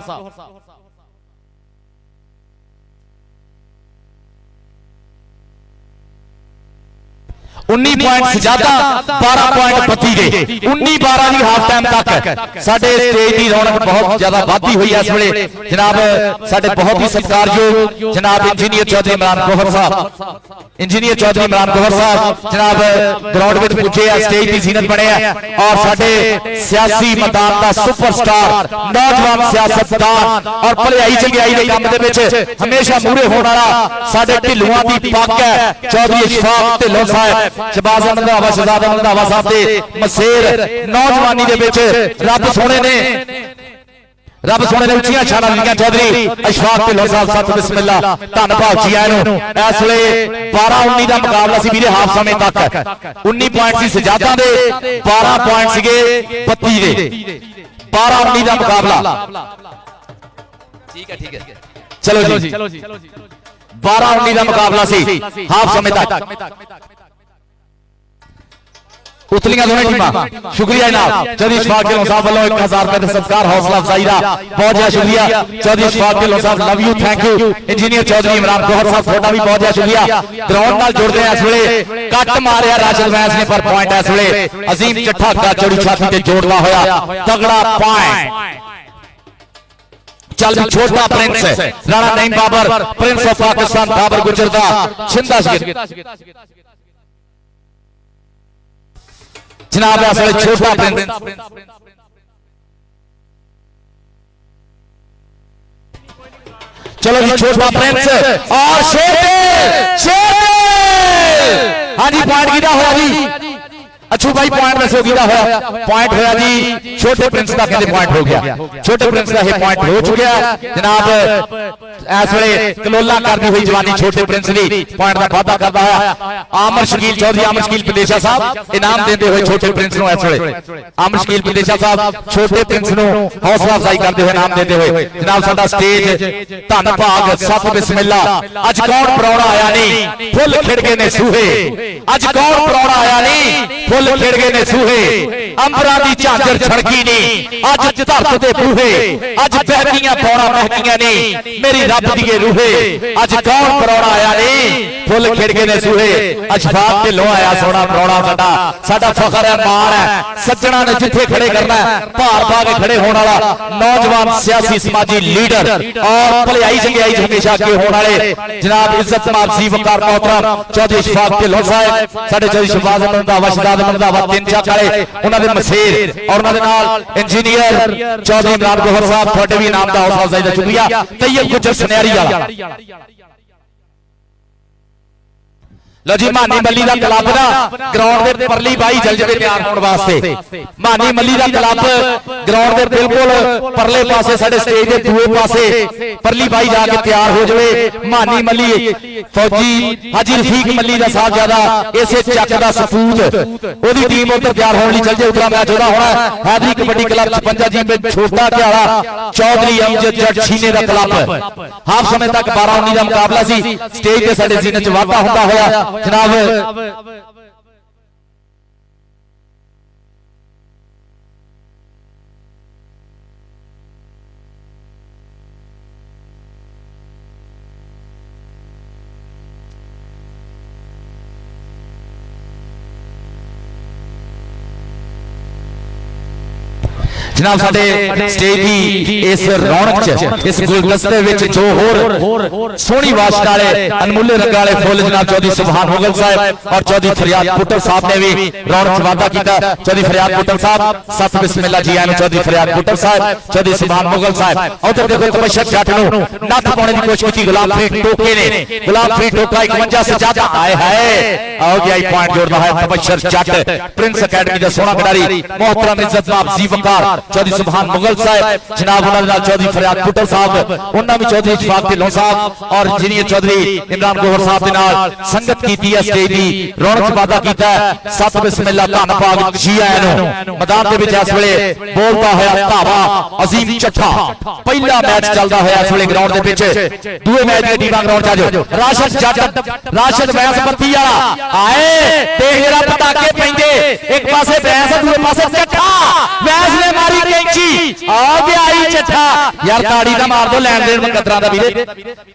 19 पॉइंट सजादा 12 पॉइंट बत्ती दे 19-12 की हाफ टाइम तक साडे स्टेज की रौनक बहुत ज्यादा वाधी हुई है। इस वेले जनाब साडे बहुत ही सत्कारयोग जनाब इंजीनियर चौधरी इमरान गौहर साहब, इंजीनियर चौधरी इमरान गौहर साहब जनाब ग्राउंड में पुजे है, स्टेज की जीनत बने हैं और साडे सियासी मैदान का सुपरस्टार नौजवान सियासतदान और भलाई चंगियाई के काम दे विच हमेशा मूहरे होने वाला साडे ढिल्लुआं दी पग है चौधरी इशफाक ढिल्लों साहब, शहबाज अहमद रंधावा, शहजादा अहमद रंधावा साहब दे मसेर नौजवानी दे विच रब सोने ने उच्चियां शानां दित्तियां। चौधरी इशफाक ढिल्लों साहब सत बिस्मिल्लाह धन भाव जी आए नु। इस वेले 12-19 का मुकाबला सी वीरे हाफ समय तक 19 पॉइंट सी सजादा दे 12 पॉइंट सीगे 32 दे 12-19 का मुकाबला। ठीक है चलो जी 12-19 का मुकाबला सी हाफ समय तक। उतलियां दोनों टीमां शुक्रिया जनाब चौधरी इशफाक ढिल्लों साहब वालों 1000 रुपए का सत्कार हौसला अफजाई का बहुत ज्यादा शुक्रिया। चौधरी इशफाक ढिल्लों साहब love you thank you. Engineer Chaudhry Imran Gohar साहब थोड़ा भी बहुत ज्यादा शुक्रिया। ग्राउंड नाल जुड़ते हैं इस वेले कट मारिया राशिद वैस ने पर पॉइंट इस वेले अजीम चट्ठा का चौड़ी छाती ते जोड़दा होया तगड़ा पॉइंट। चल छोटा prince Rana Naeem Babar prince of Pakistan Babar Gujjar दा छिंदा जनाब छोटा प्रिंस चलो जी छोटा प्रिंस और शेर हाँ जी पॉइंट कितना होया जी अच्छू भाई पॉइंट दसो कितना होया पॉइंट होया जी छोटे प्रिंस का कहते पॉइंट हो गया छोटे प्रिंस का ये पॉइंट हो चुका जनाब इस वेले कलोला करती हुई जवानी छोटे प्रिंस की पॉइंट का वादा करता है। आमर शकील चौधरी आमर शकील पंदेशा साहब इनाम देते हुए छोटे प्रिंस को इस वेले आमर शकील पंदेशा साहब छोटे प्रिंस को हौसला अफजाई करते हुए इनाम देते हुए जनाब साडा स्टेज धन भाग सत बिस्मिल्ला अज कौन परौणा आया नहीं फुल खिड़ गए ने सूहे अज कौन परौणा आया नहीं फुल खिड़ गए ने सूहे अंबरां दी झांजर छड़की नहीं अज धरत दे बूहे अज बहकियां पौड़ा महकियां नहीं मेरी रब दिए रूहे अज कौन परौणा आया नहीं फुल खिड़ गए ने सूहे इशफाक ढिल्लों आया सोना परौणा साडा फखर है मान है सज्जणा ने जिथे खड़े करना भार पा के खड़े होने वाला नौजवान सियासी समाजी लीडर और भलाई चंगियाई हमेशा अगे होने वाले जनाब इज्जत मानसी वकार मोहतरम चौधरी इशफाक ढिल्लों साहब साडे चौधरी शहबाज अहमद रंधावा शहजादा अहमद रंधावा तीन चाक वाले उन्हां दे मसेर और उन्हां दे नाल इंजीनियर चौधरी इमरान गौहर साहब थोड़े भी इनाम दा हौसला अफजाई दा शुक्रिया। तैयब गुजर सनैरी वाला लो जी मानी मली का क्लब ना ग्राउंड के परली बाई जल जाए तैयार होने वास्ते मानी मली का क्लब ग्राउंड के बिल्कुल परले पासे साडे स्टेज के दूए पासे परली बाई जाके तैयार हो जाए। मानी मली फौजी हाजी रफीक मली का साथ ज्यादा इसे चक का सपूत ओदी टीम उधर तैयार होने लई चल जाए। उधर मैच होना होना हैदरी कबड्डी क्लब 56 जी में छोटा घियाड़ा चौधरी अमजद जट छीने का क्लब हाफ समय तक 12-19 का मुकाबला सी स्टेज के साडे जीनत च वाधा होंदा होया जनाब जनाब साडे स्टेज की इस रौनक च इस गुलदस्ते विच जो होर सोहनी वाशत वाले अनमुल्ले रंग वाले फुल जनाब चौधरी सुभान मुगल साहब और चौधरी फरियाद पुट्टर साहब ने भी रौनक च वादा किया। चौधरी फरियाद पुट्टर साहब सत बिस्मिल्ला जी आए चौधरी फरियाद पुट्टर साहब चौधरी सुभान मुगल साहब उधर देखो तबशर जट नूं नत्थ पाने की कोशिश की गुलाब फरीद टोके ने गुलाब फरीद टोका 51 सजादा आए है आओ गया पॉइंट जोड़ता है तबशर जट प्रिंस अकेडमी का सोहना खिडारी मोहतरम इज्जत माब जी वकार चौधरी सुभान मुगल साहब जनाब उन्होंने चौधरी फरियाद पुट्टर साहब उन्होंने भी चौधरी इशफाक ढिल्लों साहब और इंजीनियर चौधरी इमरान गौहर साहब के नाल संगत की है स्टेज की रौनक वादा किया। सत बिस्मिल्ला धन भाग जी आए मैदान के विच इस वेले बोलता होया धावा अजीम चट्ठा पहला मैच चलता होया इस वेले ग्राउंड के पिछे दूसरे मैच की टीमां ग्राउंड च आ जाओ। राशिद जट राशिद वैस बत्ती वाला आए तेज जरा पटाके पैंदे एक पासे वैस दूसरे पासे चट्ठा वैस ने मारी मारी कैंची आ गया आई चट्ठा यार ताड़ी ना मार दो लैन देन मुकद्दरा दा वीरे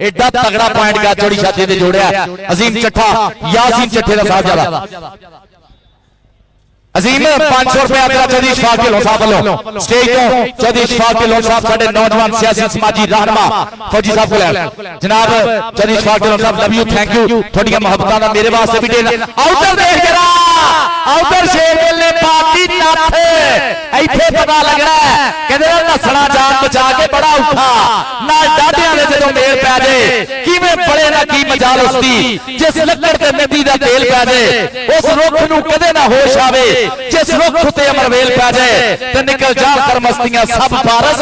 एडा तगड़ा पॉइंट गा जोड़ी छाती ते जोड़िया अजीम चट्ठा यासीन चट्ठे दा साथ ज्यादा अजीम 500 रुपया तेरा चौधरी इशफाक ढिल्लों साहब वालों स्टेज तो चौधरी इशफाक ढिल्लों साहब साडे नौजवान सियासी समाजी रहनुमा फौजी साहब को लैन जनाब चौधरी इशफाक ढिल्लों साहब लव यू थैंक यू थोड़ियां मोहब्बतां दा मेरे वास्ते भी देना आउटर देख जरा आउटर शेर दिल ने पाती नथ इत्थे पता लगना है कहंदे नसना जान बचा के बड़ा औखा ना डाढियां दे जदों मेल पै जाए किवें बड़े ना की मजाल उसदी जिस लकड़ ते नदी दा तेल पै जाए उस रुख नूं कदे ना होश आवे जिस रुख ते अमरवेल पै जाए ते निकल जान कर मस्तियां सब फारस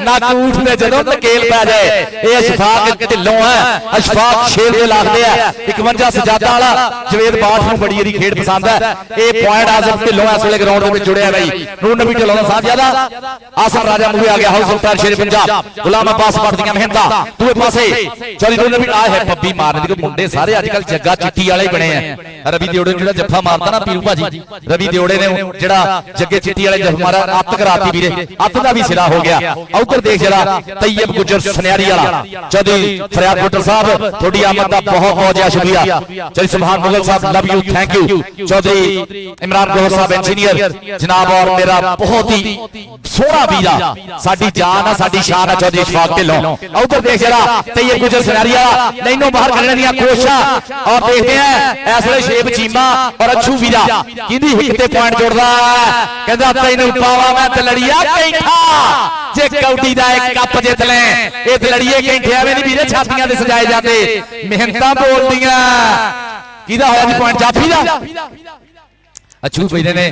ना ऊठ ते जदों नकेल पै जाए ये अशफाक ढिल्लों है अशफाक शेर दे लागदे है 51 सजादा वाला जवेद बाठ नूं बड़ी इहदी खेड पसंद है ये पॉइंट आजम ढिल्लों इस वेले ग्राउंड दे विच जुड़िया भाई नूर नबी ढिल्लों दा साथ ज्यादा आसम राजा मूवी आ गया हाउस सुल्तान शेर पंजाब गुलाम अब्बास भट्ट दियां मेहनतां दूए पासे चौधरी नूर नबी आए है पब्बी मारने दे मुंडे सारे आजकल जग्गा चिट्टी वाले बने हैं रवि देवड़े ने जेड़ा जफ्फा मारता ना पीरू भाजी रवि देवड़े ने जेड़ा जग्गे चिट्टी वाले जफ्फा मारा अत कराती वीरे अत दा भी सिरा हो गया उधर देख जरा तैयब गुजर सनियारी वाला चौधरी फरियाद भुट्टर साहब थोड़ी आमद दा बहुत बहुत शुक्रिया चौधरी सुभान मुगल साहब love you thank you Chaudhry Imran Gohar साहब इंजीनियर जनाब और मेरा बहुत ही सोहना वीरा साडी जान है साडी शान है चौधरी इशफाक ढिल्लों उधर देख जरा तैयब गुजर सनियारी वाला नैनो बाहर करने दी कोशिश और देखते हैं इस वेले शेब चीमा और अच्छू वीरा किंदी हिट ते पॉइंट जोड़दा कहंदा तैनू पावा मैं तलड़िया कैंठा जे कौडी दा एक कप जित ले ए तलड़िए कैंठे आवे नहीं वीरे छातियां दे सजाए जाते मेहनतां बोलदियां किदा होया जी पॉइंट जाफी दा अच्छू भाई ने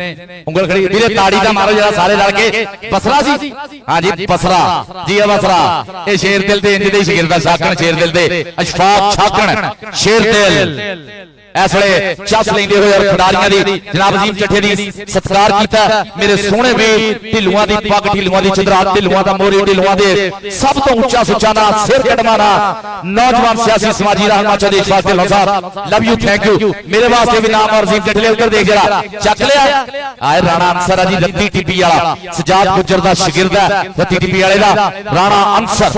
उंगल खड़ी वीरे ताड़ी दा मारो जरा सारे लड़ के बसरा सी हां जी बसरा जी बसरा ए शेर दिल दे इंज दे शिगिरदा शाकन शेर दिल दे अशफाक शाकन शेर दिल इस वे चस लेंदे हुए और खिडारियां दी जनाब अजीम चट्ठे दी सत्कार कीता मेरे सोहने वीर ढिल्लुआं दी पग ढिल्लुआं दी चदरात ढिल्लुआं दा मोरे ढिल्लुआं दे सब तो ऊंचा सुचाना सिर कटवाना नौजवान सियासी समाजी रहनुमा चौधरी इशफाक ढिल्लों साहब लव यू थैंक यू मेरे वास्ते भी नाम और अजीम चट्ठे उधर देख जरा चक लिया आए राणा अंसर जी रत्ती टिब्बी वाला सजाद गुजर दा शागिर्द है रत्ती टिब्बी वाले दा राणा अंसर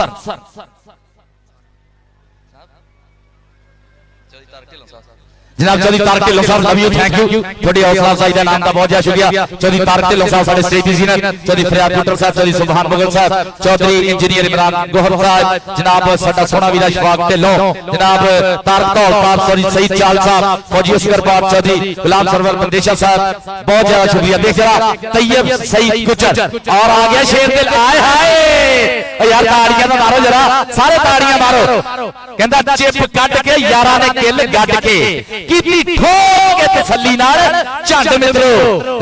जनाब चौधरी तारक ढिल्लों साहब लव यू थैंक यू थोड़ी हौसला अफजाई का नाम का बहुत बहुत शुक्रिया चौधरी तारक ढिल्लों साहब साडे स्टेज डिजाइनर चौधरी फरियाद भुट्टर साहब चौधरी सुभान मुगल साहब चौधरी इंजीनियर इमरान गौहर साहब जनाब साडा सोहना वीरा इशफाक ढिल्लों जनाब तारक धौलपाल चौधरी सईद चाल साहब फौजी असगर पाक चौधरी गुलाम सरवर बंदेशा साहब बहुत ज्यादा शुक्रिया देख जरा तैयब सईद गुजर और आ गया शेर दिल आए हाय यार ताड़ियां तो मारो जरा सारे ताड़ियां मारो कहंदा चिप कट के यारां ने किल गड के कीती ठोक के तसल्ली नाल झंड मित्रो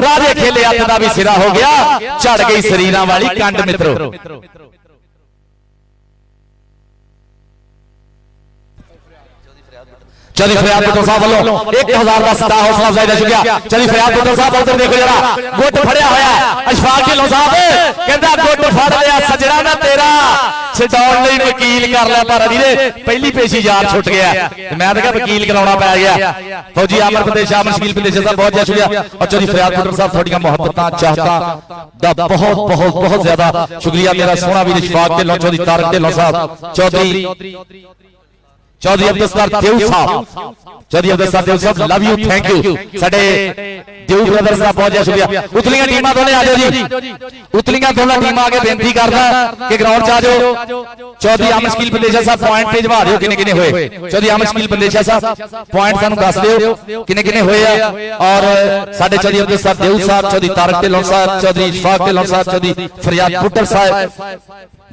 राजे खेले अत दा भी सिरा हो गया झड़ गई शरीरां वाली कंड मित्रो चौधरी फरियाद भुट्टर साहब वालों 1000 का सदा हौसला अफजाई का शुक्रिया चौधरी फरियाद भुट्टर साहब उधर देखो जरा गुट फड़िया होया अशफाक ढिल्लों साहब कहंदा गुट फड़ लिया सजड़ा ना तेरा छडाउण लई वकील कर लिया पर वीरे पहली पेशी यार छुट गया मैं तो कहा वकील कराउणा पै गया फौजी आमर बंदेशा मुश्किल बंदेशा साहब बहुत बहुत शुक्रिया और चौधरी फरियाद भुट्टर साहब थोड़ियां मोहब्बतां चाहता दा बहुत बहुत बहुत ज्यादा शुक्रिया मेरा सोहना वीर इशफाक ढिल्लों चौधरी तारक ढिल्लों साहब चौधरी अब्दुल सत्तार देव साहब चौधरी अब्दुल सत्तार देव साहब लव यू थैंक यू साडे देव ब्रदर्स का बहुत बहुत शुक्रिया उतलियां टीमां दोने आ जाओ जी उतलियां दोनों टीमां आगे बेनती करदा कि ग्राउंड च आ जाओ चौधरी आमर शकील बंदेशा साहब पॉइंट भेजवा दिओ किने किने होए चौधरी आमर शकील बंदेशा साहब पॉइंट सानू दस दिओ किने किने होए और साडे चौधरी अब्दुल सत्तार देव साहब चौधरी तारक ढिल्लों साहब चौधरी इशफाक ढिल्लों साहब चौधरी फरियाद भुट्टर साहब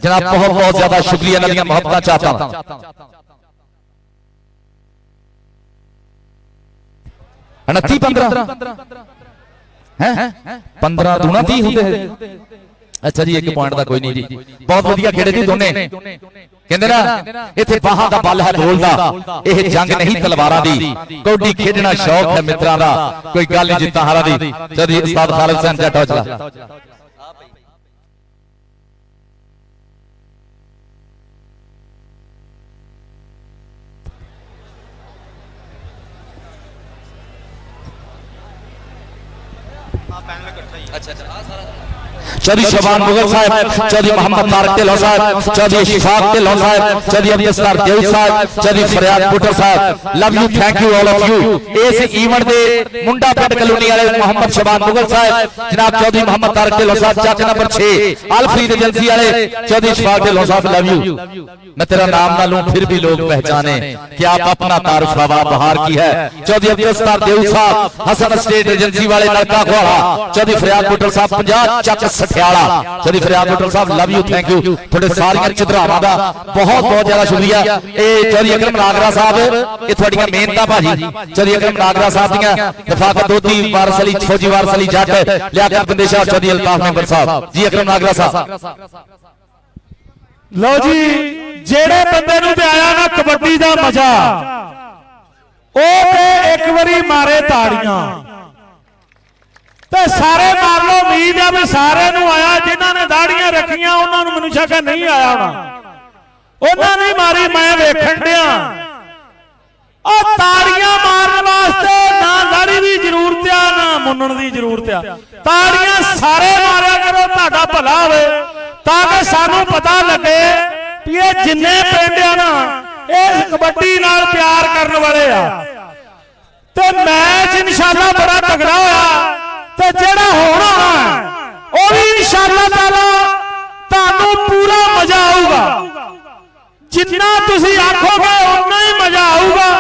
जनाब बहुत बहुत ज्यादा शुक्रिया नदियां मोहब्बतां चाहता 29-15 हैं 15 दूना 30 होते हैं अच्छा जी एक पॉइंट का कोई नहीं जी बहुत वधिया खेड़े जी दोने कहंदे ना इत्थे बाहां दा बल है ढोल दा यह जंग नहीं तलवारां दी कौडी खेडना शौक है मित्रां दा कोई गल नहीं जित्ता हारा दी चौधरी उस्ताद खालिद हुसैन जट औजला अच्छा अच्छा चौधरी शबान मुगल साहब, चौधरी मोहम्मद तारक ढिल्लों साहब, चौधरी इशफाक ढिल्लों साहब, चौधरी अब्दुल देव साहब, चौधरी फरियाद बुटर साहब, love you thank you all of you. इस इवेंट दे मुंडा पिंड कलोनी वाले मोहम्मद शबान मुगल साहब, जनाब चौधरी मोहम्मद तारक ढिल्लों साहब, चक नंबर 6 अलफरीद एजेंसी वाले चौधरी इशफाक ढिल्लों साहब, लव यू। मैं तेरा नाम ना लूं फिर भी लोग पहचाने कि आप अपना तारुफ हवा बहार की है। चौधरी अब्दुल देव साहब, हसन स्टेट एजेंसी वाले नलका घोड़ा, चौधरी फरियाद बुटर साहब 50 चक सठियाला, चौधरी फरियाद बुटर साहब, लव यू थैंक यू। थोड़े सारियां चित्रावां दा बहुत बहुत ज्यादा शुक्रिया। ये चौधरी अकरम नागरा साहब, ये थोड़ियां मेहनतां भाजी, चौधरी अकरम नागरा साहब दियां रफाकत दोती वारस अली फौजी वारस अली जट लियाकत बंदेशा, चौधरी अल्ताफ मेंबर साहब जी, अकरम नागरा साहब। लो जी, जेड़े बंदे नूं ते आया ना कबड्डी दा मजा, ओ ते एक बारी मारे ताड़ियां ते सारे मार लो। उम्मीद है भी सारे नूं आया, जिन्हां ने दाड़ियां रखियां उन्हां नूं मैनूं शक नहीं आया होना, उन्हां ने मारी। मैं वेखण दिया और ताड़ियां मारन वास्ते ना दाड़ी दी जरूरत आ ना मुन्नण दी जरूरत आ। ताड़ियां सारे मारिया करो, तुहाडा भला होवे, ताकि सानू पता लगे कि ये जिन्ने पिंड आ ना ये कबड्डी नाल प्यार करने वाले आ। ते मैच इंशाअल्लाह बड़ा तगड़ा होया ते जेड़ा होना है वो भी इंशाअल्लाह ताला तानू पूरा मजा आऊगा। जिन्ना तुसी आखोगे उन्ना ही मजा आऊगा,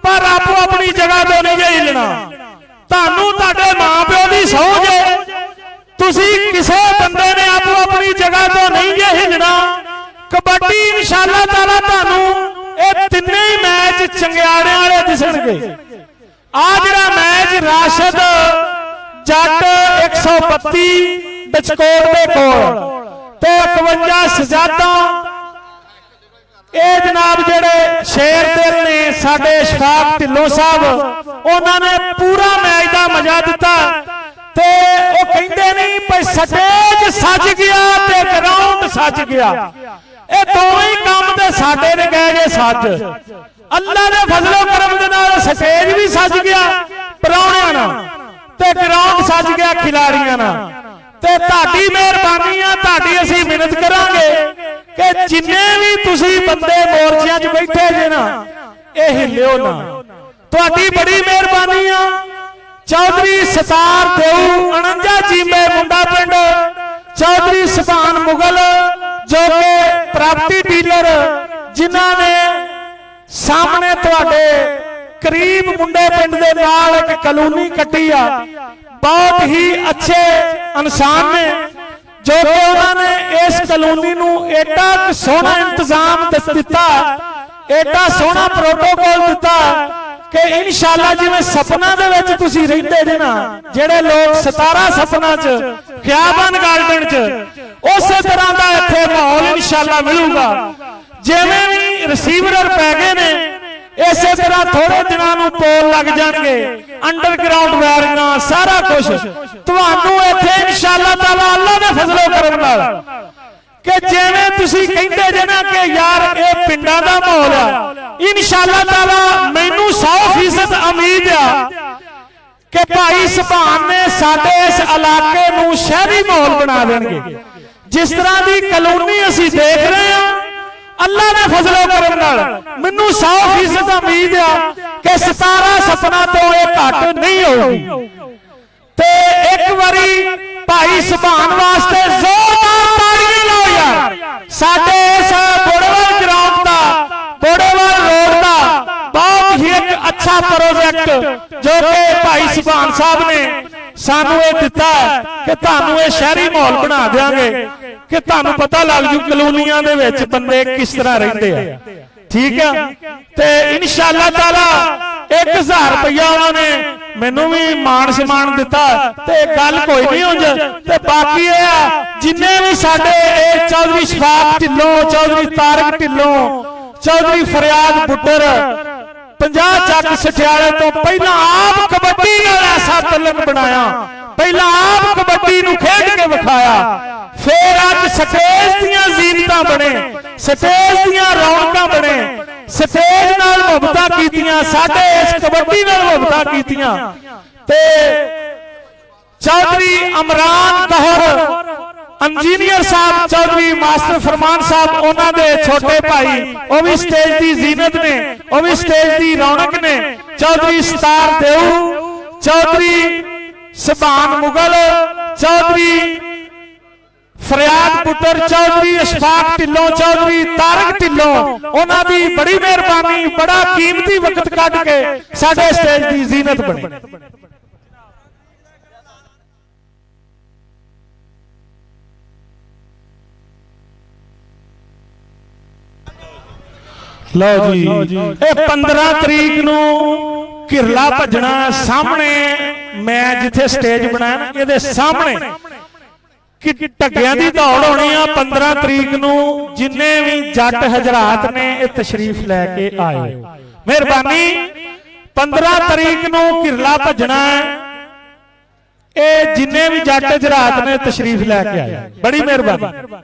पर आपो अपनी जगह तो नहीं हिलना। तानू तुहाडे मां प्यो दी सोच है, तुसी किसे बंदे ने आपो अपनी जगह तो नहीं जे हिलना। कबड्डी इंशाअल्लाह ताला तानू ये तिन्ने ही मैच चंगियाड़े वाले दिसणगे। आ जिहड़ा मैच राशिद जट 132 बचकोट दे कोल ते 51 सजादा, ਇਹ जनाब जेड़े शेर दिल ने साडे इशफाक ढिल्लों साहब, उन्होंने पूरा मैच का मजा दिता। ते वो कहते नहीं भाई स्टेज सज गया ते ग्राउंड सज गया, ये दोवें ही काम ते साडे ने कह गए सज। अल्लाह ने फजलो करम दे नाल स्टेज भी सज गया पराउणियां नाल ते ग्राउंड सज गया खिलाड़ियां नाल। ते तुहाडी मेहरबानी आ, तुहाडी असीं मिन्नत करांगे कि जिन्ने भी तुसी बंदे मोर्चियां 'च बैठे जे ना ये हिलियो ना, तुहाडी बड़ी मेहरबानी आ। चौधरी सतार देऊ 49 जींबे मुंडा पिंड, चौधरी सुभान मुगल जो कि प्रॉपर्टी डीलर, जिन्हां ने सामने तुहाडे करीब मुंडे पिंड दे नाल एक कलोनी कट्टी आ, बहुत ही अच्छे इंसान ने जो कि उन्होंने इस कलोनी नूं एडा सोहना इंतजाम दिता, एडा सोहना प्रोटोकॉल दिता कि इंशाअल्लाह जिवें सपना दे विच तुसीं रहिंदे जे ना, जिहड़े लोग 17 सपना च खियाबान गार्डन च, उस तरह का इत्थे माहौल इंशाअल्लाह मिलूगा। जिवें भी रिसीवर पै गए ने इसे तरह थोड़े दिनों नूं पोल लग जाएंगे, अंडरग्राउंड वायरिंगां सारा कुछ तुहानूं इत्थे इंशाअल्लाह ताला अल्लाह दे फजलो करम नाल कि जिवें तुसीं कहंदे जे ना कि यार ये पिंडां दा माहौल आ, इंशाअल्लाह ताला मैनूं 100% उम्मीद आ कि भाई सुभान ने साडे इस इलाके नूं शहरी माहौल बना देणगे। जिस तरह की कलोनी असीं देख रहे हैं, अल्लाह ने फजलो करम नाल मैनूं 100% उम्मीद आ कि 17 सपना तो यह घट नहीं होगी। ते एक बारी भाई सुभान वास्ते जोरदार ताड़ियां लाओ यार। साडे इस बोड़ेवाल ग्राउंड का, बोड़ेवाल रोड का बहुत ही एक अच्छा प्रोजेक्ट जो कि भाई सुभान साहब ने सानू ये दिता कि तुहानू ये शहरी माहौल बना देंगे कि तुहानू पता लग जू कलोनियां दे विच बंदे किस तरह रहिंदे आ। ठीक है, ते इंशाअल्लाह ताला 1000 रुपया उन्होंने मैनू भी मान सम्मान दिता ते गल कोई नहीं हो। ते बाकी जिन्ने भी साडे चौधरी इशफाक ढिल्लों, चौधरी तारक ढिल्लों, चौधरी फरियाद बुटर 50 चक सठियाले तो पहला आप कबड्डी नाल ऐसा तलक बनाया, पहला आप कबड्डी नूं खेड के विखाया, फिर अज स्टेज दीयां जीनतां बने, स्टेज दीयां रौनकां बने, स्टेज नाल मुहब्बतां कीतियां, साडे इस कबड्डी नाल मुहब्बतां कीतियां। ते चौधरी इमरान कहर इंजीनियर साहब चौधरी मास्टर फरमान साहब उन्होंने छोटे भाई वह भी स्टेज की जीनत ने, वह भी स्टेज की रौनक ने। चौधरी सतार देऊ, चौधरी सुभान मुगल, चौधरी फरियाद पुत्र, चौधरी अशफाक ढिल्लों, चौधरी तारक ढिल्लों, उन्होंने बड़ी मेहरबानी, बड़ा कीमती वक्त कट के साडे स्टेज की जीनत बने। लो जी, 15 तरीक नूं घिरला भजना सामने, मैं जिथे स्टेज बनाया ना ये सामने कि ढग्गियां दी दौड़ होनी आ। 15 तरीक नूं जिन्ने भी जट हजरात ने ये तशरीफ लैके आए, मेहरबानी 15 तरीक नूं घिरला भजना ये जिन्ने भी जट हजरात ने तशरीफ लैके आए, बड़ी मेहरबानी।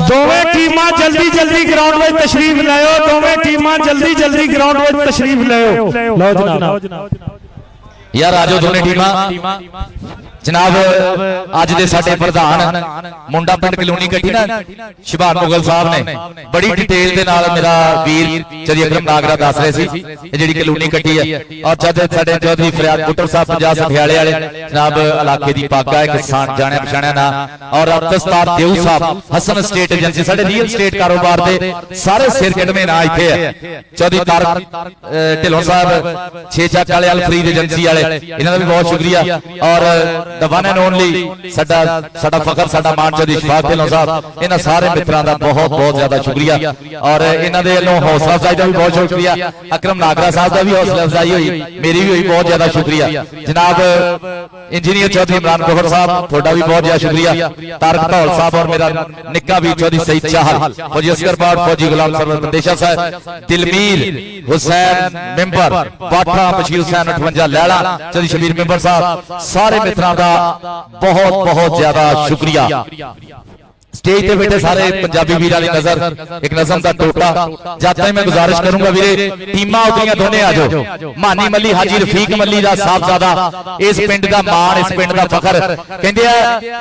दोवें टीमां जल्दी जल्दी ग्राउंड में तशरीफ लाओ, दोवें टीमां जल्दी जल्दी ग्राउंड में तशरीफ लाओ। लो जनाब यार आजो दोनों टीमां जनाब। अज दे साडे प्रधान मुंडा पिंड कलोनी कट्टी ना शुभान मुगल साहब ने बड़ी डिटेल दे नाल मेरा वीर चौधरी अकरम नागरा दस रहे सी जिहड़ी कलोनी कट्टी है। और जद साडे चौधरी फरियाद पुत्र साहब पंजाब सठियाले वाले जनाब इलाके दी पागा एक जाने पछाणिया ना, और दस्तार देऊ साहब हसन स्टेट एजेंसी साडे रियल स्टेट कारोबार दे सारे सिर कदमे ना इत्थे है। चौधरी तारक ढिल्लों साहब 6 ਚੱਕ वाले अल फरीद एजेंसी वाले, इन्हां दा भी बहुत शुक्रिया। और द वन एंड ओनली साडा फखर साडा मान चौधरी अशफाक ढिल्लों साहब, इन्हां सारे मित्रां दा बहुत बहुत ज्यादा शुक्रिया। और इन्हां दे वल्लों हौसला अफजाई दा भी बहुत शुक्रिया। अकरम नागरा साहब दा भी हौसला अफजाई हुई, मेरी भी हुई, बहुत ज्यादा शुक्रिया। जनाब इंजीनियर चौधरी इमरान गौहर साहब थोड़ा भी बहुत ज्यादा शुक्रिया। तारक धौल साहब और मेरा निक्का भी चौधरी सईद चाहल, फौजी असगर बाट, फौजी गुलाम सरवर बंदेशा साहब, दिलमीर हुसैन मेंबर बाठा, बशीर हुसैन 58 लैला, चौधरी शबीर मेंबर साहब, सारे मित्रां दा बहुत बहुत ज्यादा शुक्रिया। स्टेज पे बैठे सारे पंजाबी वीरां दी नजर एक नज़म दा टोटा जद तक मैं गुजारिश करूंगा वीरे टीमां उतरियां दोने आ जाओ। मानी मल्ली हाजी रफीक मल्ली दा साहबजादा, इस पिंड दा मान, इस पिंड दा फखर। कहंदे आ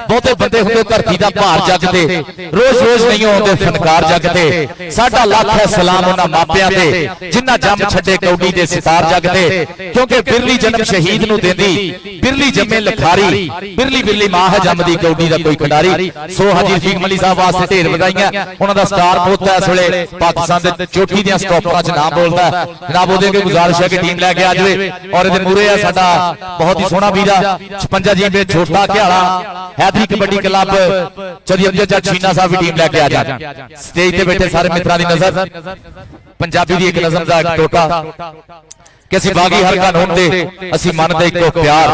बहुते बंदे हुंदे धरती दा भार जग ते, रोज रोज नहीं होंदे फनकार जग ते। साडा लाख है सलाम उन्हां मापियां ते जिन्हां जम छड्डे कौडी दे सितार जग ते, क्योंकि बिरली जन्म शहीद नूं देंदी, बिरली जम्मे लखारी, बिरली बिरली मां है जमदी कौडी दा कोई खिडारी। सो हाजी रफीक मल्ली साहब वास्ते ढेर बधाइयां। उन्हां दा स्टार पोता इस वेले पाकिस्तान दे चोटी दियां स्टॉपरां च नाम बोलदा है। जनाब ओदे अगे गुजारिश है कि टीम लैके आ जाए। और इहदे मूरे है साडा बहुत ही सोहना वीरा 56 जी पे छोटा घियाला हैदरी कबड्डी क्लब चौधरी अमजद जट छीना साहब भी टीम लैके आ जाए। स्टेज ते बैठे सारे मित्रां दी नजर पंजाबी दी एक नज़म दा एक टोटा कि असी बागी हर कानून दे असी मनदे इको प्यार,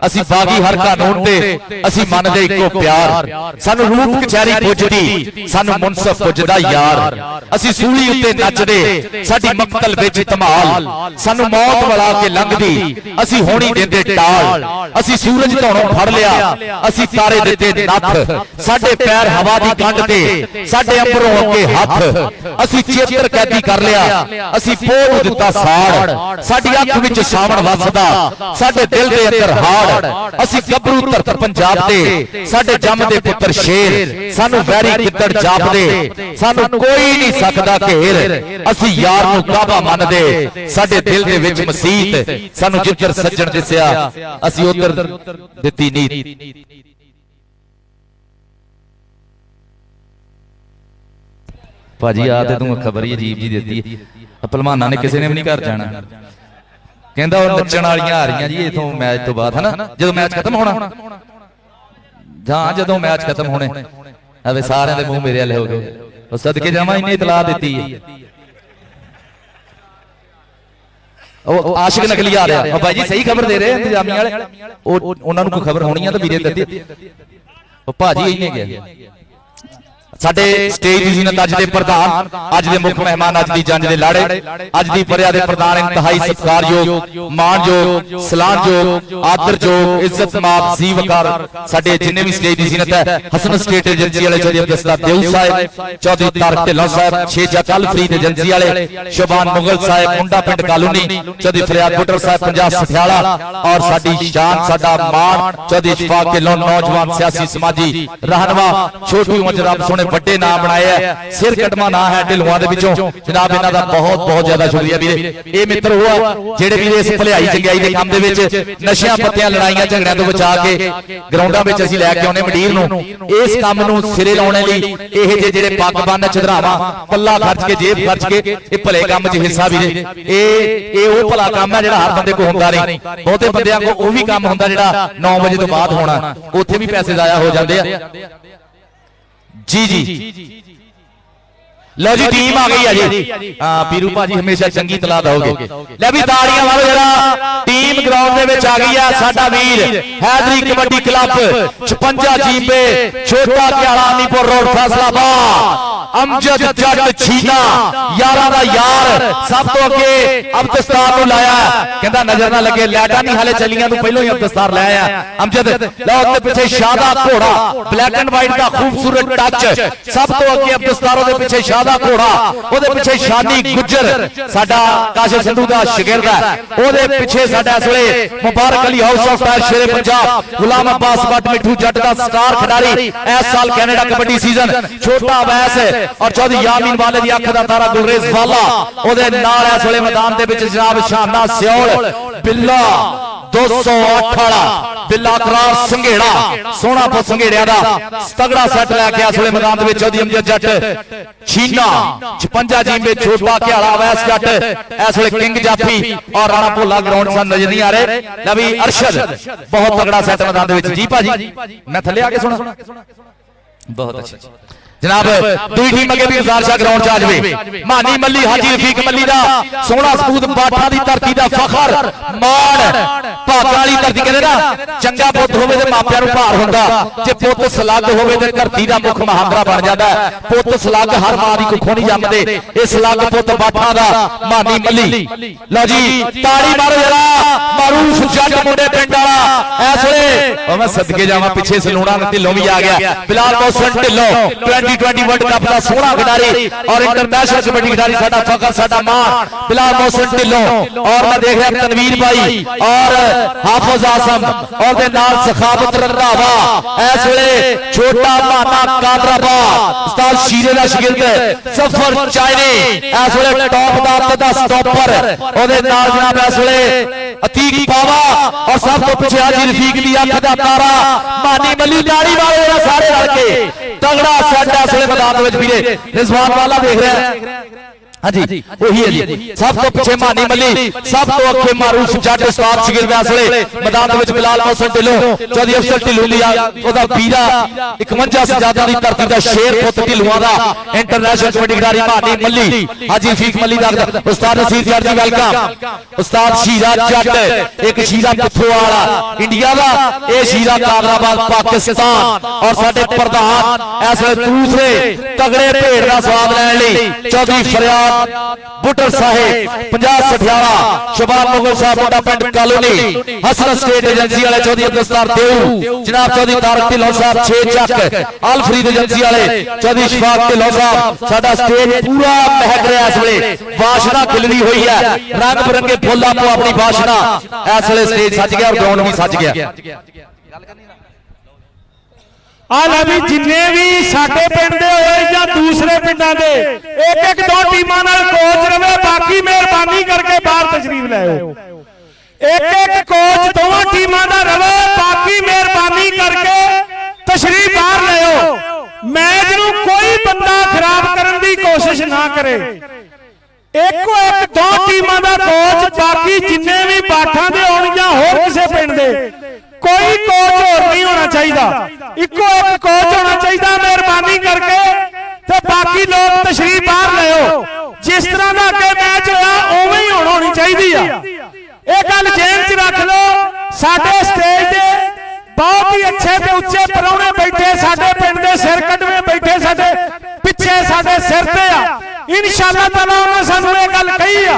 असी बागी हर कानून दे असी मनदे इको प्यार। सानू रूप कचहरी पुजदी, सानू मुनसफ पुजदा यार। असी सूली उत्ते नचदे, साडी मक्तल विच धमाल। सानू मौत वला के लंघदी, असी होनी देंदे टाल। असी सूरज धौणों फड़ लिया, असी तारे दिते नथ। साडे पैर हवा दी कंड ते, साडे अंबरों अगे हथ। असी चेतर कैदी कर लिया, असी पोड़ दिता साड़। साडी अख विच सावण वसदा, साडे दिल दे अंदर हाड़। असी गबरू धरत पंजाब दे, साडे जमदे पुत्र शेर। सानू वैरी गिद्दड़ जापदे, सानू कोई नहीं सकदा घेर। असी यार नू काबा मनदे, साडे दिल दे विच मसीत। सानू जिधर सज्जण दिसिया, असी उधर दित्ती नीत। भाजी आ ते तू खबर ही अजीब जी देती। भलवाना ने किसी ने भी नहीं घर जाना, कहंदा और नच्चण वालियां आ रहीਆਂ जी इथों मैच तो बाद है ना, जदों मैच खत्म होना। हाँ जदों मैच खत्म होने अवे सारे दे मुंह मेरे वाले हो गए। और सदके जावां इन्हें इतला दी ਉਹ ਆਸ਼ਿਕ ਨਕਲੀ ਆ ਰਿਹਾ ਬਾਈ ਜੀ, ਸਹੀ ਖਬਰ ਦੇ ਰਹੇ ਇੰਤਜ਼ਾਮੀ ਵਾਲੇ, ਉਹ ਉਹਨਾਂ ਨੂੰ ਕੋਈ ਖਬਰ ਹੋਣੀ ਆ ਤਾਂ ਵੀਰੇ ਦੱਦੇ। ਉਹ ਭਾਜੀ ਇਹਨੇ ਗਿਆ ਸਾਡੇ ਸਟੇਜ ਦੀ ਜ਼ੀਨਤ, ਅੱਜ ਦੇ ਪ੍ਰਧਾਨ, ਅੱਜ ਦੇ ਮੁੱਖ ਮਹਿਮਾਨ, ਅੱਜ ਦੀ ਜੰਜ ਦੇ ਲਾੜੇ, ਅੱਜ ਦੀ ਪਰਿਆ ਦੇ ਪ੍ਰਧਾਨ, ਇੰਤਹਾਈ ਸਤਿਕਾਰਯੋਗ, ਮਾਣਯੋਗ, ਸਲਾਹਯੋਗ, ਆਦਰਯੋਗ, ਇੱਜ਼ਤਮਾਨ, ਜ਼ੀਵਕਾਰ ਸਾਡੇ ਜਿੰਨੇ ਵੀ ਸਟੇਜ ਦੀ ਜ਼ੀਨਤ ਹੈ, ਹਸਨ ਸਟੇਟ ਏਜੰਸੀ ਵਾਲੇ ਚੌਧਰੀ ਅਬਦੁੱਸਤਾਰ ਦਿਉ ਸਾਹਿਬ, ਚੌਧਰੀ ਤਾਰਕ ਢਿੱਲੋਂ ਸਾਹਿਬ, ਛੇ ਜੱਜ ਅਲਫਰੀਦ ਏਜੰਸੀ ਵਾਲੇ, ਸ਼ਬਾਨ ਮੁਗਲ ਸਾਹਿਬ, ਮੁੰਡਾ ਪਿੰਡ ਕਾਲੋਨੀ, ਚੌਧਰੀ ਫਰਿਆਦ ਬੁੱਟਰ ਸਾਹਿਬ ਪੰਜਾਬ ਸਠਿਆਲਾ, ਔਰ ਸਾਡੀ ਸ਼ਾਨ, ਸਾਡਾ ਮਾਣ, ਚੌਧਰੀ ਇਸ਼ਫਾਕ ਢਿੱਲੋਂ, ਨੌਜਵਾਨ ਸਿਆਸੀ ਸਮਾਜੀ ਰਹਿਨੁਮਾ, ਛੋਟੀ ਉਮਰ ਚ ਰੱਬ ਸੋਹਣੇ ਵੱਡੇ ਨਾਮ ਬਣਾਏ ਹੈ, ਸਿਰ ਕਟਮਾ ਨਾਂ ਹੈ ਢਿੱਲੋਂ ਦੇ ਵਿੱਚੋਂ। ਜਨਾਬ ਇਹਨਾਂ ਦਾ ਬਹੁਤ ਬਹੁਤ ਜ਼ਿਆਦਾ ਸ਼ੁਕਰੀਆ ਵੀਰੇ। ਇਹ ਮਿੱਤਰ ਉਹ ਜਿਹੜੇ ਵੀਰੇ ਇਸ ਭਲਾਈ ਚੰਗਿਆਈ ਦੇ ਕੰਮ ਦੇ ਵਿੱਚ ਨਸ਼ਿਆਂ ਪੱਤਿਆਂ ਲੜਾਈਆਂ ਝਗੜਿਆਂ ਤੋਂ ਬਚਾ ਕੇ ਗਰਾਊਂਡਾਂ ਵਿੱਚ ਅਸੀਂ ਲੈ ਕੇ ਆਉਨੇ ਮੰਡੀਰ ਨੂੰ, ਇਸ ਕੰਮ ਨੂੰ ਸਿਰੇ ਲਾਉਣ ਲਈ ਇਹ ਜਿਹੜੇ ਪੱਗਬੰਨ ਚੜਾਵਾ ਪੱਲਾ ਖਰਚ ਕੇ ਜੇਬ ਖਰਚ ਕੇ ਇਹ ਭਲੇ ਕੰਮ 'ਚ ਹਿੱਸਾ ਵੀਰੇ, ਇਹ ਉਹ ਭਲਾ ਕੰਮ ਹੈ ਜਿਹੜਾ ਹਰ ਬੰਦੇ ਕੋਲ ਹੁੰਦਾ ਨਹੀਂ। ਬਹੁਤੇ ਬੰਦਿਆਂ ਕੋਲ ਉਹ ਵੀ ਕੰਮ ਹੁੰਦਾ ਜਿਹੜਾ 9 ਵਜੇ ਤੋਂ ਬਾਅਦ ਹੋਣਾ, ਉੱਥੇ ਵੀ ਪੈਸੇ ਜ਼ਾਇਆ ਹੋ ਜਾਂਦੇ ਆ। ਜੀ ਜੀ ਲਓ ਜੀ ਟੀਮ ਆ ਗਈ ਆ ਜੀ। ਹਾਂ ਪੀਰੂ ਭਾਜੀ ਹਮੇਸ਼ਾ ਚੰਗੀ ਤਲਾ ਦੋਗੇ। ਲੈ ਵੀ ਤਾੜੀਆਂ ਮਾਰੋ ਜਰਾ, ਟੀਮ ਗਰਾਊਂਡ ਦੇ ਵਿੱਚ ਆ ਗਈ ਆ। ਸਾਡਾ ਵੀਰ ਹੈਦਰੀ ਕਬੱਡੀ ਕਲੱਬ 56 ਜੀਪੇ ਛੋਟਾ ਕਿਆਲਾ ਨੀਪੁਰ ਰੋਡ ਫੈਸਲਾਬਾਦ, ਅਮਜਦ ਜੱਟ ਛੀਨਾ ਯਾਰਾਂ ਦਾ ਯਾਰ, ਸਭ ਤੋਂ ਅੱਗੇ ਅਬਦੁੱਸਤਾਰ ਨੂੰ ਲਾਇਆ, ਕਹਿੰਦਾ ਨਜ਼ਰ ਨਾ ਲੱਗੇ, ਲੈਟਾਂ ਨਹੀਂ ਹਾਲੇ ਚੱਲੀਆਂ ਤੂੰ ਪਹਿਲਾਂ ਹੀ ਅਬਦੁੱਸਤਾਰ ਲੈ ਆਇਆ ਅਮਜਦ। ਲਓ ਉਹਦੇ ਪਿੱਛੇ ਸ਼ਾਦਾ ਘੋੜਾ, ਬਲੈਕ ਐਂਡ ਵਾਈਟ ਦਾ ਖੂਬਸੂਰਤ ਟੱਚ, ਸਭ ਤੋਂ ਅੱਗੇ ਅਬਦੁੱਸਤਾਰ, ਉਹਦੇ ਪਿੱਛੇ ਦਾ ਘੋੜਾ, ਉਹਦੇ ਪਿੱਛੇ ਸ਼ਾਨੀ ਗੁੱਜਰ ਸਾਡਾ ਕਾਸ਼ਿਫ ਸੰਧੂ ਦਾ ਸ਼ਾਗਿਰਦ ਹੈ, ਉਹਦੇ ਪਿੱਛੇ ਸਾਡਾ ਇਸ ਵੇਲੇ Mubarak Ali house of fire Shere Punjab, Ghulam Abbas Butt Mithu Jatt ਦਾ ਸਟਾਰ ਖਿਡਾਰੀ ਇਸ ਸਾਲ ਕੈਨੇਡਾ ਕਬੱਡੀ ਸੀਜ਼ਨ, ਛੋਟਾ ਅਵੈਸ ਔਰ ਚੌਧਰੀ ਯਾਮੀਨ ਵਾਲੇ ਦੀ ਅੱਖ ਦਾ ਤਾਰਾ ਗੁਲਰੇਜ਼ ਵਾਲਾ, ਉਹਦੇ ਨਾਲ ਇਸ ਵੇਲੇ ਮੈਦਾਨ ਦੇ ਵਿੱਚ ਜਨਾਬ ਸ਼ਾਨਾ ਸਿਓਲ, ਬਿੱਲਾ 208 ਵਾਲਾ ਬਿੱਲਾ ਕਰਾਰ ਸੰਘੇੜਾ, ਸੋਹਣਾ ਪੁੱਤ ਸੰਘੇੜਿਆਂ ਦਾ ਤਗੜਾ ਸੈੱਟ ਲੈ ਕੇ ਇਸ ਵੇਲੇ ਮੈਦਾਨ ਦੇ ਵਿੱਚ ਚੌਧਰੀ ਅਮਜਦ ਜੱਟ ਛੀਨਾ 56 ਜੀਂਬੇ ਛੋਟਾ ਘਿਆਲਾ ਵੈਸ ਜੱਟ ਇਸ ਵੇਲੇ ਕਿੰਗ ਜਾਫੀ ਔਰ ਰਾਣਾ ਭੋਲਾ ਗਰਾਊਂਡ ਸਾਨੂੰ ਨਜ਼ਰ ਨਹੀਂ ਆ ਰਹੇ। ਲੈ ਵੀ ਅਰਸ਼ਦ ਬਹੁਤ ਤਗੜਾ ਸੈੱਟ ਮੈਦਾਨ ਦੇ ਵਿੱਚ। ਜੀ ਭਾਜੀ ਮੈਂ ਥੱਲੇ ਆ ਕੇ ਸੁਣਾ, ਬਹੁਤ ਅੱਛਾ ਜਨਾਬ। ਦੂਜੀ ਟੀਮ ਅੱਗੇ ਵੀ ਗੁਜ਼ਾਰਿਸ਼ ਗਰਾਊਂਡ ਚ ਆ ਜਾਵੇ। ਮਾਨੀ ਮੱਲੀ ਹਾਜੀ ਰਫੀਕ ਮੱਲੀ ਦਾ ਸੋਹਣਾ ਸਪੂਤ, ਬਾਠਾ ਦੀ ਧਰਤੀ ਦਾ ਫਖਰ, ਮਾਣ, ਭਾਗਾਂ ਵਾਲੀ ਧਰਤੀ, ਕਹਿੰਦੇ ਨਾ ਚੰਗਾ ਪੁੱਤ ਹੋਵੇ ਤੇ ਮਾਪਿਆਂ ਨੂੰ ਭਾਰ ਹੁੰਦਾ, ਜੇ ਪੁੱਤ ਸਲੱਗ ਹੋਵੇ ਤੇ ਧਰਤੀ ਦਾ ਮੁੱਖ ਮਹਾਂਦਰਾ ਬਣ ਜਾਂਦਾ ਹੈ। ਪੁੱਤ ਸਲੱਗ ਹਰ ਮਾਂ ਦੀ ਕੁੱਖੋਂ ਨਹੀਂ ਜੰਮਦੇ, ਇਹ ਸਲੱਗ ਪੁੱਤ ਬਾਠਾ ਦਾ ਮਾਨੀ ਮੱਲੀ। ਲਓ ਜੀ ਤਾੜੀ ਮਾਰੋ ਜਰਾ, ਮਾਰੂਫ ਜੱਟ ਮੁੰਡੇ ਪਿੰਡ ਵਾਲਾ ਇਸ ਵੇਲੇ, ਉਹ ਮੈਂ ਸਦਕੇ ਜਾਵਾਂ ਪਿੱਛੇ ਸਲੂਣਾ ਢਿੱਲੋਂ ਵੀ ਆ ਗਿਆ, ਬਿਲਾਲ ਮੋਹਸਨ ਢਿੱਲੋਂ 2020 ਵਰਲਡ ਕੱਪ ਦਾ ਸੋਹਣਾ ਖਿਡਾਰੀ ਔਰ ਇੰਟਰਨੈਸ਼ਨਲ ਕਬੱਡੀ ਖਿਡਾਰੀ, ਸਾਡਾ ਫਖਰ, ਸਾਡਾ ਮਾਣ ਬਿਲਾਲ ਮੋਹਸਨ ਢਿੱਲੋਂ। ਔਰ ਮੈਂ ਦੇਖ ਰਿਹਾ ਤਨਵੀਰ ਭਾਈ ਔਰ ਹਾਫਿਜ਼ ਆਸਮ ਔਰ ਦੇ ਨਾਲ ਸਖਾਵਤ ਰੰਧਾਵਾ, ਇਸ ਵੇਲੇ ਛੋਟਾ ਮਾਨਾ ਕਾਦਰਾਬਾਦ, ਉਸਤਾਦ ਸ਼ੀਰੇ ਦਾ ਸ਼ਾਗਿਰਦ ਸਫਰ ਚਾਈਨੀ, ਇਸ ਵੇਲੇ ਟੌਪ ਦਾ ਸਟਾਪਰ, ਉਹਦੇ ਨਾਲ ਜਨਾਬ ਇਸ ਵੇਲੇ ਅਤੀਕ ਪਾਵਾ ਔਰ ਸਭ ਤੋਂ ਪਿੱਛੇ ਹਾਜੀ ਰਫੀਕ ਦੀ ਅੱਖ ਦਾ ਤਾਰਾ ਮਾਨੀ ਮੱਲੀ। ਤਾੜੀ ਵਾਲੇ ਸਾਰੇ ਰਲ ਕੇ ਤਗੜਾ ਸੈੱਟ ਇਸ ਵੇਲੇ ਮੈਦਾਨ ਦੇ ਵਿੱਚ ਵੀਰੇ। ਰਿਜ਼ਵਾਨ ਵਾਲਾ ਦੇਖ ਰਿਹਾ, ਹਾਂਜੀ ਉਹੀ ਹੈ ਜੀ, ਸਭ ਤੋਂ ਪਿੱਛੇ ਮਾਨੀ ਮੱਲੀ, ਸਭ ਤੋਂ ਅੱਗੇ ਮਾਰੂਫ ਜੱਟ ਉਸਤਾਦ ਸ਼ਾਗਿਰਦ ਇਸ ਵੇਲੇ ਮੈਦਾਨ ਦੇ ਵਿੱਚ ਬਿਲਾਲ ਮੋਹਸਨ ਢਿੱਲੋਂ, ਚੌਧਰੀ ਅਫਸਰ ਢਿੱਲੋਂ ਦੀ ਉਹਦਾ ਵੀਰਾ 51 ਸਜਾਦਾਂ ਦੀ ਧਰਤੀ ਦਾ ਸ਼ੇਰ ਪੁੱਤ ਢਿੱਲੋਂ ਦਾ ਇੰਟਰਨੈਸ਼ਨਲ ਕਬੱਡੀ ਖਿਡਾਰੀ ਮਾਨੀ ਮੱਲੀ, ਹਾਜੀ ਰਫੀਕ ਮੱਲੀ ਦਾ ਉਸਤਾਦ ਨਸੀਰ ਜੱਟ ਜੀ ਵੈਲਕਮ, ਉਸਤਾਦ ਸ਼ੀਰਾ ਜੱਟ, ਇੱਕ ਸ਼ੀਰਾ ਪਿੱਥੋਂ ਵਾਲਾ ਇੰਡੀਆ ਦਾ, ਇਹ ਸ਼ੀਰਾ ਕਾਦਰਾਬਾਦ ਪਾਕਿਸਤਾਨ, ਔਰ ਸਾਡੇ ਪ੍ਰਧਾਨ ਇਸ ਵੇਲੇ ਦੂਸਰੇ ਤਗੜੇ ਭੇਡ ਦਾ ਸਵਾਦ ਲੈਣ ਲਈ ਚੌਧਰੀ ਫਰਿਆਦ ਬੁੱਟਰ ਸਾਹਿਬ 50 ਸਠਿਆਲਾ, ਸ਼ਬਾਨ ਮੁਗਲ ਸਾਹਿਬ ਮੁੰਡਾ ਪਿੰਡ ਕਾਲੋਨੀ, ਹਸਨ ਸਟੇਟ ਏਜੰਸੀ ਵਾਲੇ ਚੌਧਰੀ ਅਬਦੁੱਸਤਾਰ ਦਿਉ, ਜਨਾਬ ਚੌਧਰੀ ਤਾਰਕ ਢਿੱਲੋਂ ਸਾਹਿਬ 6 ਚੱਕ, ਅਲਫਰੀਦ ਏਜੰਸੀ ਵਾਲੇ ਚੌਧਰੀ ਇਸ਼ਫਾਕ ਢਿੱਲੋਂ ਸਾਹਿਬ, ਸਾਡਾ ਸਟੇਜ ਪੂਰਾ ਮਹਿਕ ਰਿਹਾ ਇਸ ਵੇਲੇ, ਵਾਸ਼ਨਾ ਖਿਲਰੀ ਹੋਈ ਹੈ, ਰੰਗ ਬਰੰਗੇ ਫੁੱਲਾਂ ਤੋਂ ਆਪਣੀ ਵਾਸ਼ਨਾ ਇਸ ਵੇਲੇ ਸਟੇਜ ਸੱਜ ਗਿਆ ਔਰ ਗਰਾਊਂਡ ਵੀ ਸੱਜ ਗਿਆ। ਆ ਲੈ ਵੀ ਜਿੰਨੇ ਵੀ ਸਾਡੇ ਪਿੰਡ ਦੇ ਹੋਏ ਜਾਂ ਦੂਸਰੇ ਪਿੰਡਾਂ ਦੇ, ਇੱਕ ਦੋ ਟੀਮਾਂ ਨਾਲ ਕੋਚ ਰਵੇ, ਬਾਕੀ ਮਿਹਰਬਾਨੀ ਕਰਕੇ ਬਾਹਰ ਤਸ਼ਰੀਫ ਲੈ ਆਓ। ਇੱਕ ਕੋਚ ਦੋਵਾਂ ਟੀਮਾਂ ਦਾ ਰਵੇ, ਬਾਕੀ ਮਿਹਰਬਾਨੀ ਕਰਕੇ ਤਸ਼ਰੀਫ ਬਾਹਰ ਲੈ ਆਓ। ਮੈਚ ਨੂੰ ਕੋਈ ਬੰਦਾ ਖਰਾਬ ਕਰਨ ਦੀ ਕੋਸ਼ਿਸ਼ ਨਾ ਕਰੇ। ਇੱਕੋ ਇੱਕ ਦੋ ਟੀਮਾਂ ਦਾ ਕੋਚ, ਬਾਕੀ ਜਿੰਨੇ ਵੀ ਬਾਠਾਂ ਦੇ ਹੋਣ ਜਾਂ ਹੋਰ ਕਿਸੇ ਪਿੰਡ ਦੇ, ਕੋਈ ਕੋਚ ਹੋਰ ਨਹੀਂ ਹੋਣਾ ਚਾਹੀਦਾ, ਇੱਕੋ ਇੱਕ ਕੋਚ ਹੋਣਾ ਚਾਹੀਦਾ। ਮਿਹਰਬਾਨੀ ਕਰਕੇ ਤੇ ਬਾਕੀ ਲੋਕ ਤਸ਼ਰੀਫ ਬਾਹਰ ਲਿਓ। ਜਿਸ ਤਰ੍ਹਾਂ ਦਾ ਅੱਗੇ ਮੈਚ ਹੋਇਆ ਉਵੇਂ ਹੀ ਹੋਣੀ ਚਾਹੀਦੀ ਆ। ਸਾਡੇ ਸਿਰ ਤੇ ਆ। इंशाअल्लाह ताला उन्हें सानू ये गल कही आ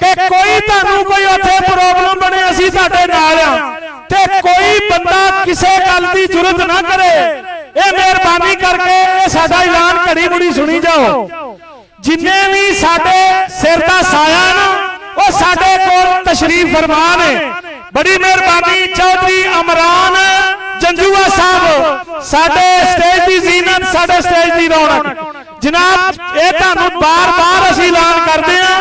कि कोई तुहानू कोई उत्थे प्रॉब्लम बने असीं तुहाडे नाल आ ते कोई बंदा किसी गल दी जुरत ना करे। ये मेहरबानी करके ये साडा ऐलान घड़ी मुड़ी सुनी जाओ। जिन्ने भी साडे सिर दा साया ना वो साडे कोल तशरीफ फरमा ने। बड़ी मेहरबानी चौधरी अमरान जंजुआ साहब साडे स्टेज की जीनत साडे स्टेज की रौनक जनाब ये तुहानू बार-बार असीं ऐलान करते हैं।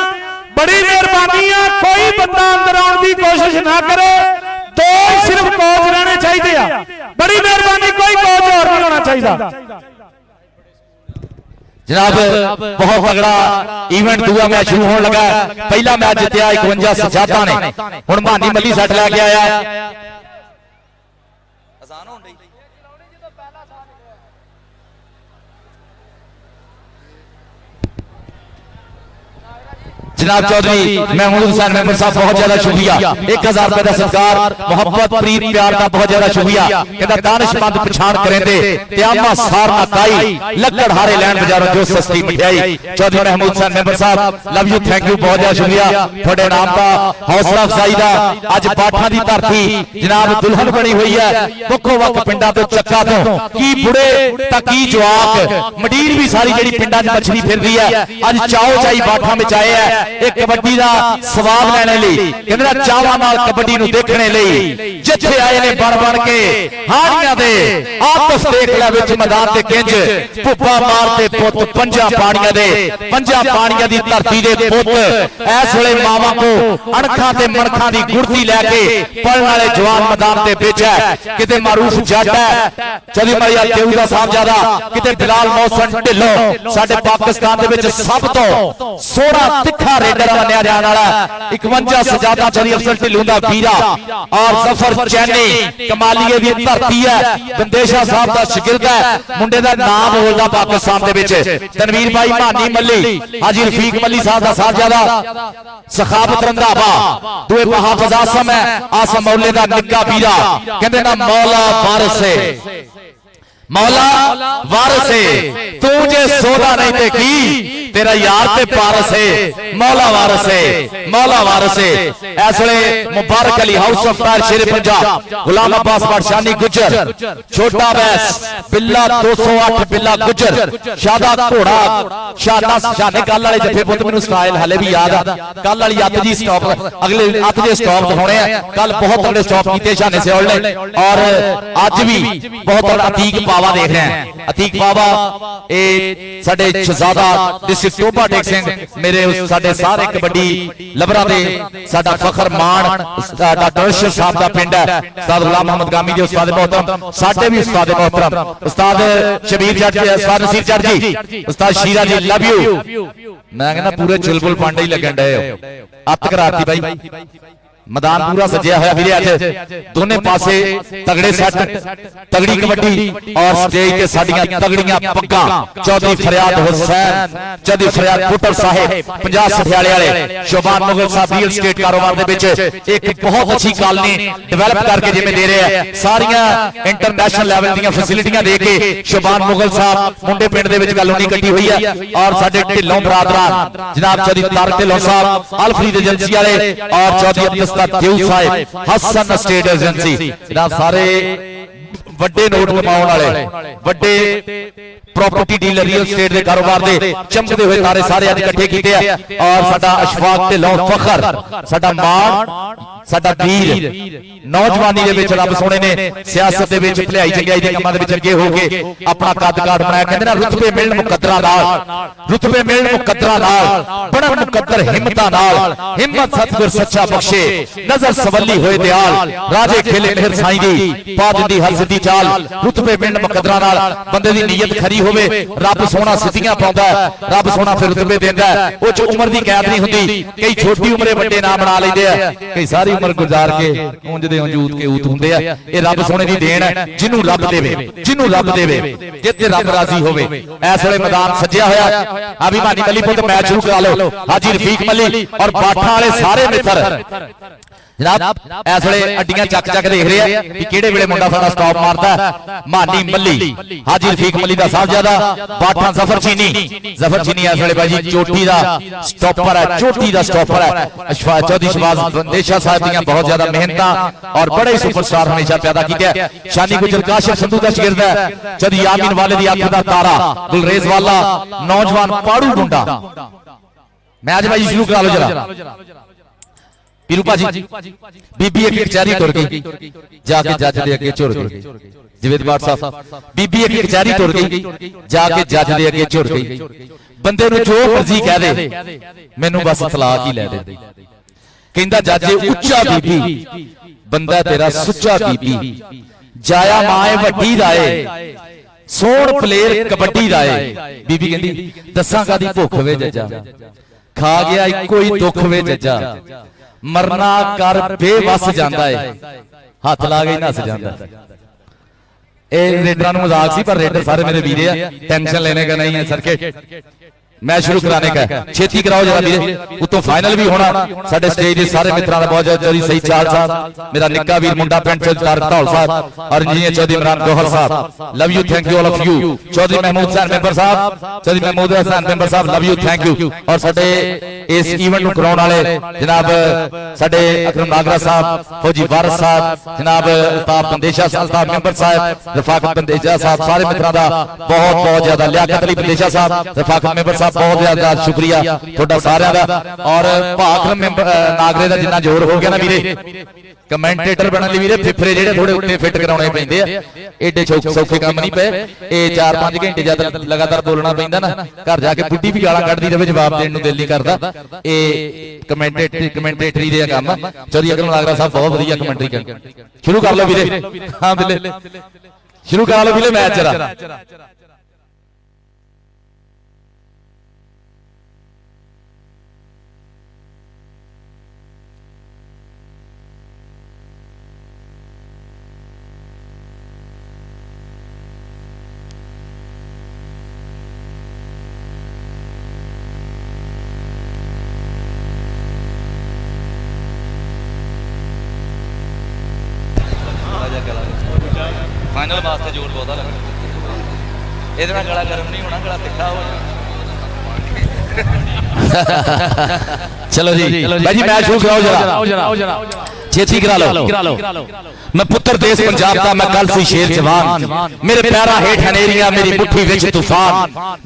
बड़ी मेहरबानी है कोई बंदा अंदर आने की कोशिश ना करे। दो सिर्फ कोच रहने चाहिए। बड़ी मेहरबानी कोई कोच और नहीं होना चाहिए। जनाब बहुत तगड़ा इवेंट दूआ मैच शुरू होने लगा। पहला मैच जितया 51 सजादा ने। हुण मानी मली सट लैके आया। जनाब चौधरी महमूद हुसैन मेंबर साहब बहुत ज्यादा शुक्रिया। 1000 रुपए का सत्कार मोहब्बत प्रीत प्यार का बहुत ज्यादा शुक्रिया। कहता दानिशमंद पछाण करेंदे ते आमा सार ना काई लक्कड़ हारे लैन बाजारों जो सस्ती मिठाई। चौधरी महमूद हुसैन मेंबर साहब लव यू थैंक यू बहुत ज्यादा शुक्रिया। थोड़े नाम का हौसला अफजाई का अज पाठा की धरती जनाब दुल्हन बनी हुई है। वक्खो वक्ख पिंडां तो चक्का तो की बुढ़े तक की जवाक मंडीर भी सारी जी पिंडां च मछली फिर रही है। अज चाओ चाई बाठा में आए है एक कबड्डी का स्वाद लैने लई कहंदा चावां नाल कबड्डी नूं देखने लई जिथे आए ने बन बन के हाड़ियां दे आपस देख लै विच मैदान ते किंज भुप्पा मारते पुत पंजा पाणियां दी धरती दे पुत इस वेले मावां को अणखां ते मणखां दी गुड़ती लैके पढ़न वाले जवान मैदान ते विच है। किते मारूफ जट है चौधरी मलिया देऊ दा साहबजादा किते बिलाल मोहसन ढिल्लों साडे पाकिस्तान दे विच सब तो सोहरा तिखा रेडर मन्निया जाने वाला 51 सजादा चौधरी अफसर ढिल्लों दा वीरा और जफर चैनी कमालीए दी धरती है। बंदेशा साहब दा शागिर्द है मुंडे दा नाम बोलदा पाकिस्तान दे विच। तनवीर भाई मानी मल्ली हाजी रफीक मल्ली साहब दा साहबजादा सखावत रंधावा दुए मुहाफिज आसम है आसम मौले दा निक्का वीरा कहंदे ना मौला वारिस है मौला वारिस है तू जे सौदा नहीं ते की तेरा यार ते पारस है मौला वारिस है मौला वारिस है। इस वेले मुबारक अली हाउस ऑफ फायर शेर पंजाब गुलाम अब्बास बादशानी गुजर छोटा बैस बिल्ला 208 बिल्ला गुजर शादा घोड़ा शादा शाने कल वाले जफे पुत मैनू स्टाइल हाले भी याद आ। कल वाली अत जी स्टॉप अगले अत दे स्टॉप दिखाने हैं। कल बहुत तगड़े स्टॉप कीते शाने से ने और अज भी बहुत तगड़ा अतीक पावा देख रहे हैं। अतीक पावा ए साडे शहजादा डिस्ट्रिक्ट टोबा टेक सिंह मेरे साडे सारे कबड्डी लबरा दे साडा फखर मान डॉक्टर अरशद साहब दा पिंड है। उस्ताद गुलाम मोहम्मद गामी जी उस्ताद मोहतरम साडे भी उस्ताद मोहतरम उस्ताद शबीर जट जी उस्ताद नसीर जट जी उस्ताद शीरा जी लव यू। मैं कहना पूरे चुलबुल पांडे ही लगन डे अत कराती भाई मैदान पूरा सजिया हुआ वीरे अज दोने पासे तगड़े सट तगड़ी कबड्डी और स्टेज ते साडियां तगड़ियां पग्गां चौधरी फरियाद हुसैन चौधरी फरियाद पुटर साहिब 50 सठियाले वाले शोभान मुगल साहब रियल स्टेट कारोबार दे विच एक बहुत अच्छी कॉलोनी डेवलप करके जिवें दे रहे हैं सारियां इंटरनेशनल लेवल दीयां फैसिलिटियां दे के शोभान मुगल साहब मुंडे पिंड दे विच कॉलोनी कट्टी हुई है। और साडे ढिल्लों बरादरान जनाब चौधरी तारक ढिल्लों साहब अलफरीद एजेंसी वाले और चौधरी देऊ साहिब हसन स्टेट एजेंसी जनाब सारे वड्डे नोट कमाउण वाले वड्डे प्रॉपर्टी डीलर रियल स्टेट के कारोबार दे चमकते हुए तारे सारे अज इकट्ठे कीते हैं। और साडा अशफाक ढिल्लों फखर साडा मान साडा वीर नौजवानी दे विच रब सोने ने सियासत दे विच भलाई चंगाई दे कामां दे विच अगे हो के अपना कद काठ बनाया। कहंदे ना रुतबे मिलण मुकद्दरां नाल रुतबे मिलण मुकद्दरां नाल बड़ा मुकद्दर हिम्मतां नाल हिम्मत सतगुर सच्चा बख्शे नजर सवली होए दयाल राजे खेले मेहर साईं दी पा दिंदी हर सिद्धी चाल रुतबे मिलण मुकद्दरां नाल बंदे दी नीयत खरी होवे रब सोना सिद्धियां पाउंदा रब सोना फिर रुतबे देंदा ओ च उम्र दी कैद नहीं हुंदी। कई छोटी उम्रे बड़े नाम बना लैंदे आ कई सारी उम्र गुजार के ਉਂਝ ਦੇ अंजूत के ऊत हुंदे आ। ਇਹ रब सोने दी देन है जिन्नू रब देवे जिते रब राजी होवे। इस वेले मैदान सजिया होया अभिमानी मली पुत मैच शुरू करा लो हाजी रफीक मली और बाठा वाले सारे मित्र जनाब इस वे अड्डियां चक चक देख रहे हैं कि किहड़े वेले मुंडा साडा स्टॉप मारदा है। मानी मल्ली हाजी रफीक मल्ली दा साहबजादा बाठा जफर चीनी इस वे भाई जी चोटी दा स्टॉपर है, चोटी दा स्टॉपर है। चौधरी शहबाज बंदेशा साहब दी बहुत ज्यादा मेहनत और बड़े सुपरस्टार हमेशा पैदा किया। शानी गुजर काशिफ संधू दा शागिर्द है। चौधरी यामीन वाले दी अख दा तारा गुलरेज वाला नौजवान पाड़ू मुंडा। मैच भाई शुरू करा लो जरा पीरू भाजी। बीबी एक कचहरी तुर गई जाके जज दे अगे झुर गई। जवेद बाट साहब बीबी एक कचहरी तुर गई जाके जज दे अगे झुर गई। बंदे नूं जो मर्जी कह दे मैनू बस तलाक ही लै दे। कहंदा जज उच्चा बीबी बंदा तेरा सुच्चा बीबी जाया माए वड्डी राए सोण प्लेयर कबड्डी राए। बीबी कहंदी दसां कादी भुख वे जज्जा खा गया इको ही दुख वे जज्जा मरना कर बेवस जांदा है हाथ ला के नस जांदा। ए रेडरां नूं मजाक सी पर रेडर सारे मेरे वीरे आ टेंशन लेने का नहीं है। सर्किट मैच शुरू कराने का छेती कराओ जरा वीरे। उतों फाइनल भी होना साडे स्टेज दे सारे मित्रां दा बहुत जरूरी सही चाल साहब मेरा निक्का वीर मुंडा पिंड चौधरी ढोल साहब और इंजीनियर चौधरी इमरान गौहर साहब love you thank you all of you. Chaudhry Mehmood Hussain member साहब चौधरी महमूद हुसैन मेंबर साहब लव यू थैंक यू। और साडे इस इवेंट नूं कराउण वाले जनाब साडे अकरम नागरा साहब फौजी वारिस साहब जनाब अल्ताफ बंदेशा साहब मेंबर साहब रफाकत बंदेशा साहब सारे मित्रां दा बहुत बहुत ज्यादा लियाकत अली बंदेशा साहब रफाकत मेंबर साहब बहुत ज्यादा शुक्रिया थोड़ा सारिਆਂ ਦਾ। और भाकरम मेंबर नागरे ਦਾ जिन्ना जोर हो गया ना वीरे कमेंटेटर बनने वीरे फिफरे ਜਿਹੜੇ थोड़े ਉੱਤੇ ਫਿੱਟ ਕਰਾਉਣੇ ਪੈਂਦੇ ਆ। ਏਡੇ ਸੌਖੇ ਕੰਮ ਨਹੀਂ ਪਏ। ਇਹ 4-5 ਘੰਟੇ ਜਦ ਲਗਾਤਾਰ ਬੋਲਣਾ ਪੈਂਦਾ ਨਾ ਘਰ ਜਾ ਕੇ ਬੁੱਢੀ ਵੀ ਗਾਲਾਂ ਕੱਢਦੀ ਰਹੇ ਜਵਾਬ ਦੇਣ ਨੂੰ ਦਿਲ ਨਹੀਂ ਕਰਦਾ। ਇਹ ਕਮੈਂਟੇਟਰੀ ਦੇ ਕੰਮ ਚੌਧਰੀ ਅਕਰਮ ਨਾਗਰਾ ਸਾਹਿਬ बहुत ਵਧੀਆ ਕਮੈਂਟਰੀ ਕਰਦੇ। शुरू कर लो वीरे। हाँ बिल्ले शुरू करा लो वीरे मैच जरा। फाइनल वास्ते जोर बहुत लगता। ये गला गर्म नहीं होना गला तिखा हो चलो जी भाई जी मैच शुरू कराओ जरा छेती करा लो। मैं पुत्र देश पंजाब का मैं कल सी शेर जवान मेरे पैरा हेठ हनेरियां मेरी मुट्ठी विच तूफान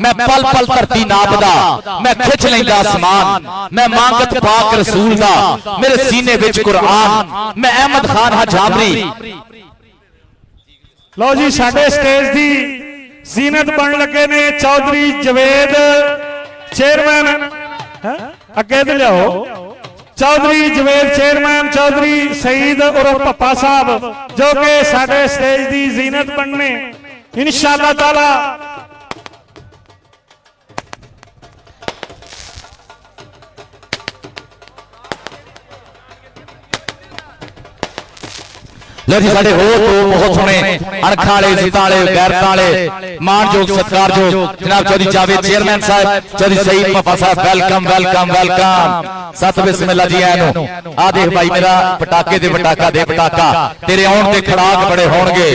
मैं पल पल धरती नापदा मैं खिच लैंदा आसमान मैं मांगत पाक रसूल दा मेरे सीने विच कुरान मैं अहमद खान हा जामरी। लो जी साडे स्टेज दी जीनत बन लगे ने चौधरी जवेद चेयरमैन अगे तो लियाओ। चौधरी जवेद चेयरमैन चौधरी सईद उर्फ पप्पा साहब जो कि साडे स्टेज दी जीनत बनने इंशाअल्लाह ताला। लो जी साडे हो तो बहुत सोहने अणखां वाले जितां वाले गैरतां वाले मानयोग सत्कारयोग जनाब चौधरी जावेद चेयरमैन साहब चौधरी सईद पप्पा साहब वेलकम वेलकम वेलकम। सत बिस्मिल्लाह जी आए नो आ देख भाई मेरा पटाके दे पटाका दे पटाका तेरे आउण ते खड़ाक बड़े होणगे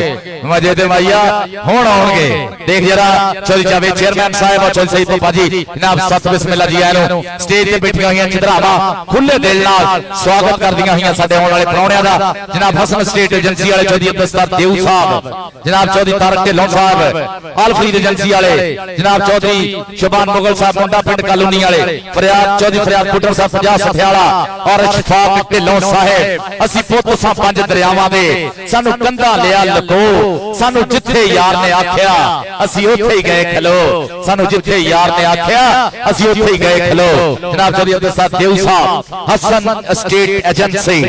मजे दे भैया होण आउणगे। देख जरा चौधरी जावेद चेयरमैन साहब और चौधरी सईद पप्पा जी जनाब सत बिस्मिल्लाह जी आए नो स्टेज ते बैठियां होईयां चितरावां खुले दिल नाल स्वागत करदियां होईयां साडे आउण वाले प्राहुणियां दा जनाब हसन स्टेट एजेंसी वाले चौधरी अब्दुल देव साहब जनाब चौधरी तारक ढिल्लों साहब अलफरीद एजेंसी वाले जनाब चौधरी शबान मुगल साहब मुंडा पिंड कालोनी वाले फरियाद चौधरी फरियाद पुटर साहब पंजाब सठियाला और शफाक ढिल्लों साहब असी पुत सां पंज दरियावां दे सानू कंधा लिया लको सानू जिथे यार ने आख्या असी उत्थे ही गए खलो सानू जिथे यार ने आख्या असी उत्थे ही गए खलो। जनाब चौधरी अब्दुल देव साहब Hassan state agency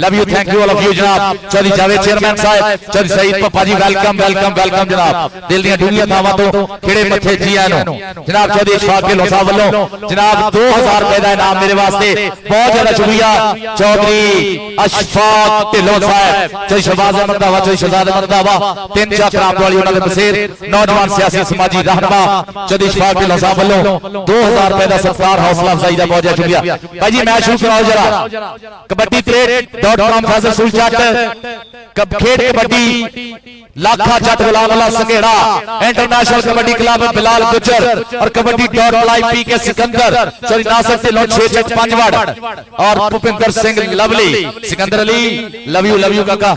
love you thank you all of you जनाब चौधरी जावेद चेयरमैन साहब Chaudhry Saeed Pappa ji welcome welcome welcome जनाब दिल दी डूंघियां थावां तो खिड़े मथे जी आए नो जनाब चौधरी इशफाक ढिल्लों साहब वालों जनाब 2000 रुपए का इनाम मेरे वास्ते बहुत ज्यादा शुक्रिया चौधरी अशफाक ढिल्लों साहब चौधरी शहबाज अहमद दावा चौधरी शहजाद अहमद दावा 3 चाक राम वाली उन्होंने बसेर नौजवान सियासी समाजी रहनुमा चौधरी इशफाक ढिल्लों साहब वालों 2000 रुपए का सत्कार हौसला अफजाई का बहुत ज्यादा शुक्रिया भाई जी मैच शुरू कराओ जरा कबड्डी ट्रेड.com फैजल सुल जट खेड कबड्डी लाखा जट गुलाम अल्लाह संघेड़ा इंटरनेशनल कबड्डी क्लब बिलाल गुजर और कबड्डी .लाइव पी के सिकंदर चौधरी नासिर ढिल्लों 6 जट 5 वार्ड और भूपिंदर सिंह लवली सिकंदर अली लव यू काका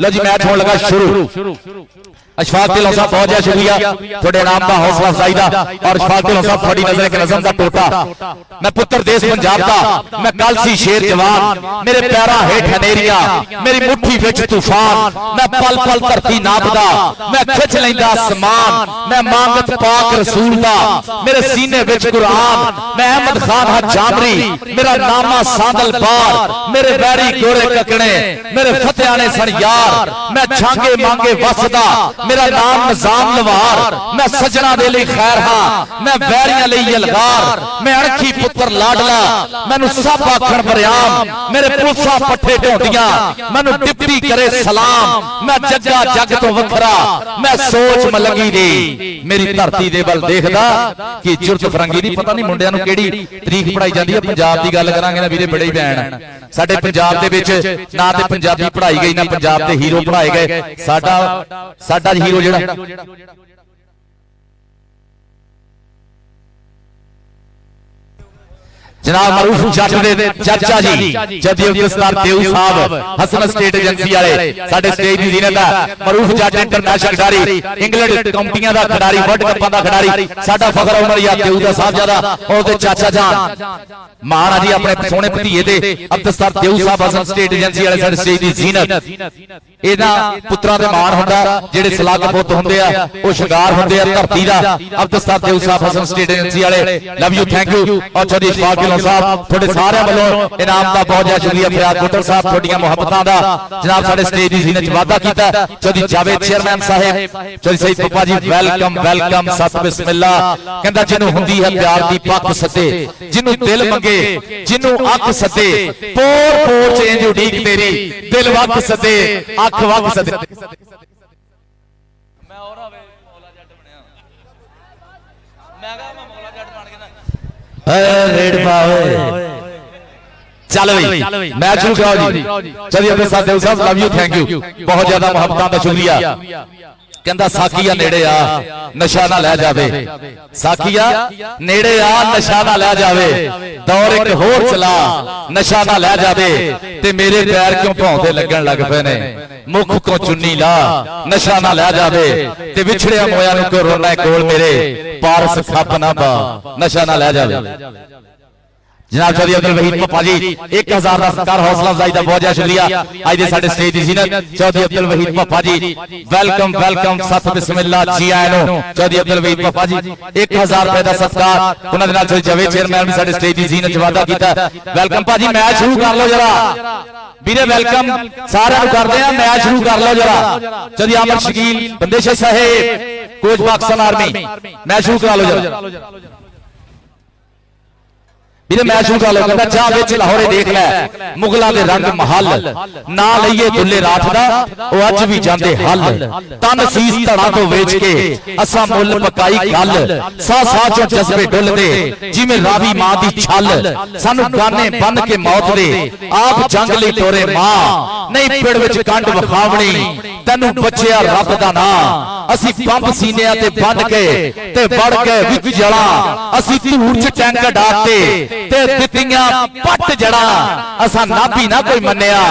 लो जी मैच होने लगा शुरू अशफाक ढिल्लों साहब बहुत ज्यादा शुक्रिया थोड़े नाम का हौसला अफजाई का और अशफाक ढिल्लों साहब थोड़ी नजर के नजम का टोटा मैं पुत्र देश पंजाब का मैं कल सी शेर जवान मेरे पैरा हेठ हनेरिया मेरी मुट्ठी विच तूफान मैं पल पल धरती नापदा मैं खिच लैंदा आसमान मैं मांगत पाक रसूल दा मेरे सीने विच कुरान मैं अहमद खान हा जामरी मेरा नामा सादल बार मेरे बैरी गोरे ककड़े मेरे फतेहाने सन यार मैं छांगे मांगे वसदा मेरा नाम निजाम लवार मैं सजना दे लई खैर हां मैं वैरियां लई यलगार मैं अणखी पुत्र लाडला मैनू सब आखण बरियाम मेरे पुलसा पट्ठे ढोंदियां मैनू डिप्टी करे सलाम मैं जग्गा जग तो वखरा मैं सोच मलंगी दी मेरी धरती दे वल देखदा कि जुरत फरंगी दी पता नहीं मुंडियां नू केड़ी तरीक पढ़ाई जांदी है पंजाब दी गल करांगे ना वीरे बड़े ही भैन साडे पंजाब दे विच ना ते पंजाबी पढ़ाई गई ना पंजाब दे हीरो पढ़ाए गए साडा हीरो जेड़ा जनाब मरूफ जट दे चाचा जी जदी अब्दुल देव साहब हसन स्टेट एजेंसी वाले साडे स्टेज दी जीनत है मरूफ जट इंटरनेशनल खिडारी इंग्लैंड काउंटियां दा खिडारी वर्ल्ड कपां दा खिडारी साडा फखर उमर या देव दा साहबजादा ओदे चाचा जान महाराज जी अपने सोने भतीजे दे अब्दुल देव साहब हसन स्टेट एजेंसी वाले साडे स्टेज दी जीनत एदा पुत्रा दे मान हुंदा जेड़े सलाग पुੱਤ हुंदे आ ओ शिंगार हुंदे आ धरती दा अब्दुल देव साहब हसन स्टेट एजेंसी वाले लव यू थैंक यू और चौधरी इशफाक ढिल्लों साहब थोड़े सारे वालों इनाम का बहुत ज्यादा शुक्रिया फरियाद बुटर साहब थोड़ियां मुहब्बतां दा जनाब साडे स्टेज दी जीनत वादा कीता चौधरी जावेद चेयरमैन साहब चौधरी सईद पप्पा जी वेलकम वेलकम सत बिस्मिल्लाह कहंदा जिन्नू हुंदी है प्यार दी पक सते जिन्नू दिल मंगे जिन्नू अख सते पोर पोर च इंज उडीक तेरी दिल वक सते अख वक सते मैं और आवे मौला जट बनया मैं कहा मैं मौला जट बन के ना रेड पावे चल भाई मैच शुरू कराओ जी चलिए अपने साथ देव साहब लव यू थैंक यू बहुत ज्यादा मुहब्बतां दा शुक्रिया कहंदा साकिया नेड़े आ नशा ना लै जावे साकिया नेड़े आ नशा ना लै जावे दौर एक होर चला नशा ना लै जावे ते मेरे पैर क्यों भौंदे लगन लग पे ने मुख को चुन्नी ला नशा ना लै जावे ते विछड़िया मोया नु को रोना कोल मेरे पारस खप ना पा नशा ना लै जावे जनाब चौधरी अब्दुल वहीद पप्पा जी 1000 का सत्कार हौसला अफजाई का बहुत ज्यादा शुक्रिया आज दे साडे स्टेज दी जीनत चौधरी अब्दुल वहीद पप्पा जी वेलकम वेलकम सत बिस्मिल्लाह जी आए नो चौधरी अब्दुल वहीद पप्पा जी 1000 रुपए का सत्कार उन्हां दे नाल चौधरी जावेद चेयरमैन भी साडे स्टेज दी जीनत वादा कीता वेलकम भाजी मैच शुरू कर लो जरा वीरे वेलकम सारे नु करदे आ मैच शुरू कर लो जरा चौधरी अमर शकील बंदेश साहेब कोच पाकिस्तान आर्मी मैच शुरू करा लो जरा मैच शुरू कर लो कहता चाह विच लाहौरे देख लै मुगलों के रंग महल ना लईए दुल्ले रात दा ओ अज भी जांदे हल तन सीस धड़ा तो वेच के असा मुल पकाई गल सा सा चो जज्बे डुलदे जिवें रावी मां दी छल सानू गाने बन के मौत दे आप जंग लई टोरे मां नहीं पिड़ विच कंड वखावणी तैनू बचिया रब दा नां असी पंप सीने ते बन के ते बढ़ के विच जड़ा असी धूड़ च टैंक डाते ते दित्तियां पट जड़ा असा नाभी ना कोई मन्निया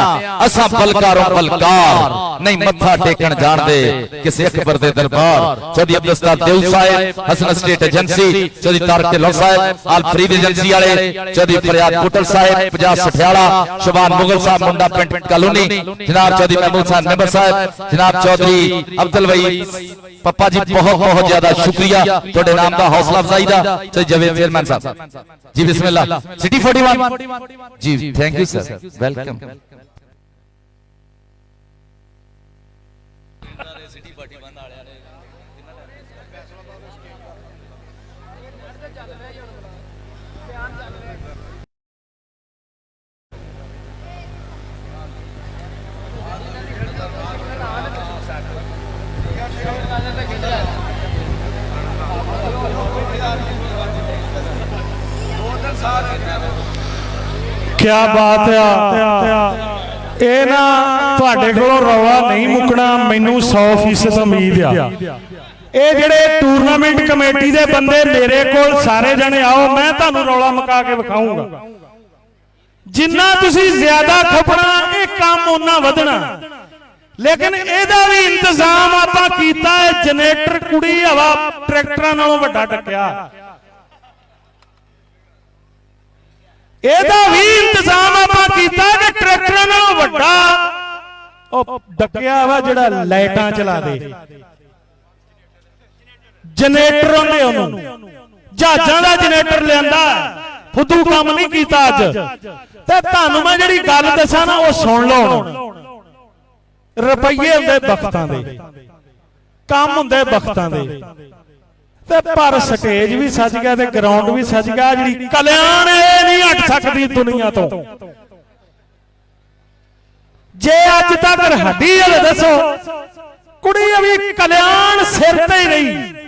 असा बलकारों बलकार नहीं मत्था टेकन जान दे किसी अकबर दे दरबार चौधरी अब्दुल देव साहब हसन स्टेट एजेंसी चौधरी तारक ढिल्लों साहब आल फरीद एजेंसी वाले चौधरी फरियाद बुटल साहब 50 सठियाला शबान मुगल साहब मुंडा पिंड कॉलोनी जनाब चौधरी महमूद साहब नंबर साहब जनाब चौधरी अब्दुल वहीद पप्पा जी बहुत बहुत ज्यादा शुक्रिया थोड़े नाम का हौसला अफजाई का चौधरी जावेद चेयरमैन साहब जी बिस्मिल्लाह सिटी 41 जी थैंक यू सर वेलकम क्या बात है ਇਹ ਨਾ ਤੁਹਾਡੇ ਕੋਲੋਂ ਰੌਲਾ ਨਹੀਂ ਮੁੱਕਣਾ ਮੈਨੂੰ 100% ਉਮੀਦ ਆ ਇਹ ਜਿਹੜੇ ਟੂਰਨਾਮੈਂਟ ਕਮੇਟੀ ਦੇ ਬੰਦੇ ਮੇਰੇ ਕੋਲ ਸਾਰੇ ਜਣੇ ਆਓ ਮੈਂ ਤੁਹਾਨੂੰ ਰੌਲਾ ਮੁਕਾ ਕੇ ਵਿਖਾਊਂਗਾ ਜਿੰਨਾ ਤੁਸੀਂ ਜ਼ਿਆਦਾ ਖਪਣਾ ਇਹ ਕੰਮ ਉਹਨਾਂ ਵਧਣਾ ਲੇਕਿਨ ਇਹਦਾ ਵੀ ਇੰਤਜ਼ਾਮ ਆਪਾਂ ਕੀਤਾ ਹੈ ਜਨਰੇਟਰ ਕੁੜੀ ਹਵਾ ਟਰੈਕਟਰਾਂ ਨਾਲੋਂ ਵੱਡਾ ਟੱਕਿਆ ਇਹਦਾ ਵੀ ਇੰਤਜ਼ਾਮ ਆਪਾਂ ਕੀਤਾ ਕਿ ਟਰੈਕਟਰਾਂ ਨਾਲੋਂ ਵੱਡਾ ਉਹ ਡੱਕਿਆ ਵਾ ਜਿਹੜਾ ਲਾਈਟਾਂ ਚਲਾ ਦੇ ਜਨਰੇਟਰ ਹੁੰਦੇ ਉਹਨੂੰ ਜਹਾਜ਼ਾਂ ਦਾ ਜਨਰੇਟਰ ਲਿਆਂਦਾ ਫੁੱਦੂ ਕੰਮ ਨਹੀਂ ਕੀਤਾ ਅੱਜ ਤੇ ਤੁਹਾਨੂੰ ਮੈਂ ਜਿਹੜੀ ਗੱਲ ਦੱਸਾਂ ਨਾ ਉਹ ਸੁਣ ਲਓ ਰੁਪਈਏ ਹੁੰਦੇ ਬਖਤਾਂ ਦੇ ਕੰਮ ਹੁੰਦੇ ਬਖਤਾਂ ਦੇ ਤੇ ਪਰ ਸਟੇਜ ਵੀ ਸਜ ਗਿਆ ਤੇ ਗਰਾਊਂਡ ਵੀ ਸਜ ਗਿਆ ਜਿਹੜੀ ਕਲਿਆਣ ਇਹ ਨਹੀਂ ਹਟ ਸਕਦੀ ਦੁਨੀਆ ਤੋਂ ਜੇ ਅੱਜ ਤੱਕ ਹੱਡੀ ਹਲੇ ਦੱਸੋ ਕੁੜੀ ਵੀ ਕਲਿਆਣ ਸਿਰ ਤੇ ਹੀ ਰਹੀ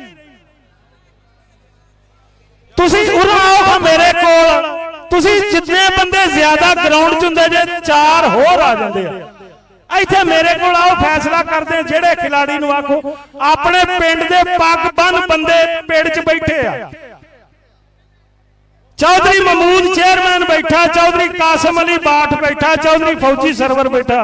ਤੁਸੀਂ ਉਰਾਂ ਆਓ ਮੇਰੇ ਕੋਲ ਤੁਸੀਂ ਜਿੰਨੇ ਬੰਦੇ ਜ਼ਿਆਦਾ ਗਰਾਊਂਡ 'ਚ ਹੁੰਦੇ ਜੇ 4 ਹੋਰ ਆ ਜਾਂਦੇ ਆ ਇੱਥੇ ਮੇਰੇ ਕੋਲ ਆਓ ਫੈਸਲਾ ਕਰਦੇ ਜਿਹੜੇ ਖਿਲਾੜੀ ਨੂੰ ਆਖੋ ਆਪਣੇ ਪਿੰਡ ਦੇ ਪੱਗ ਬੰਨ ਬੰਦੇ ਪਿੰਡ 'ਚ ਬੈਠੇ ਆ ਚੌਧਰੀ ਮਹਿਮੂਦ ਚੇਅਰਮੈਨ ਬੈਠਾ ਚੌਧਰੀ ਕਾਸਮ ਅਲੀ ਬਾਠ ਬੈਠਾ ਚੌਧਰੀ ਫੌਜੀ ਸਰਵਰ ਬੈਠਾ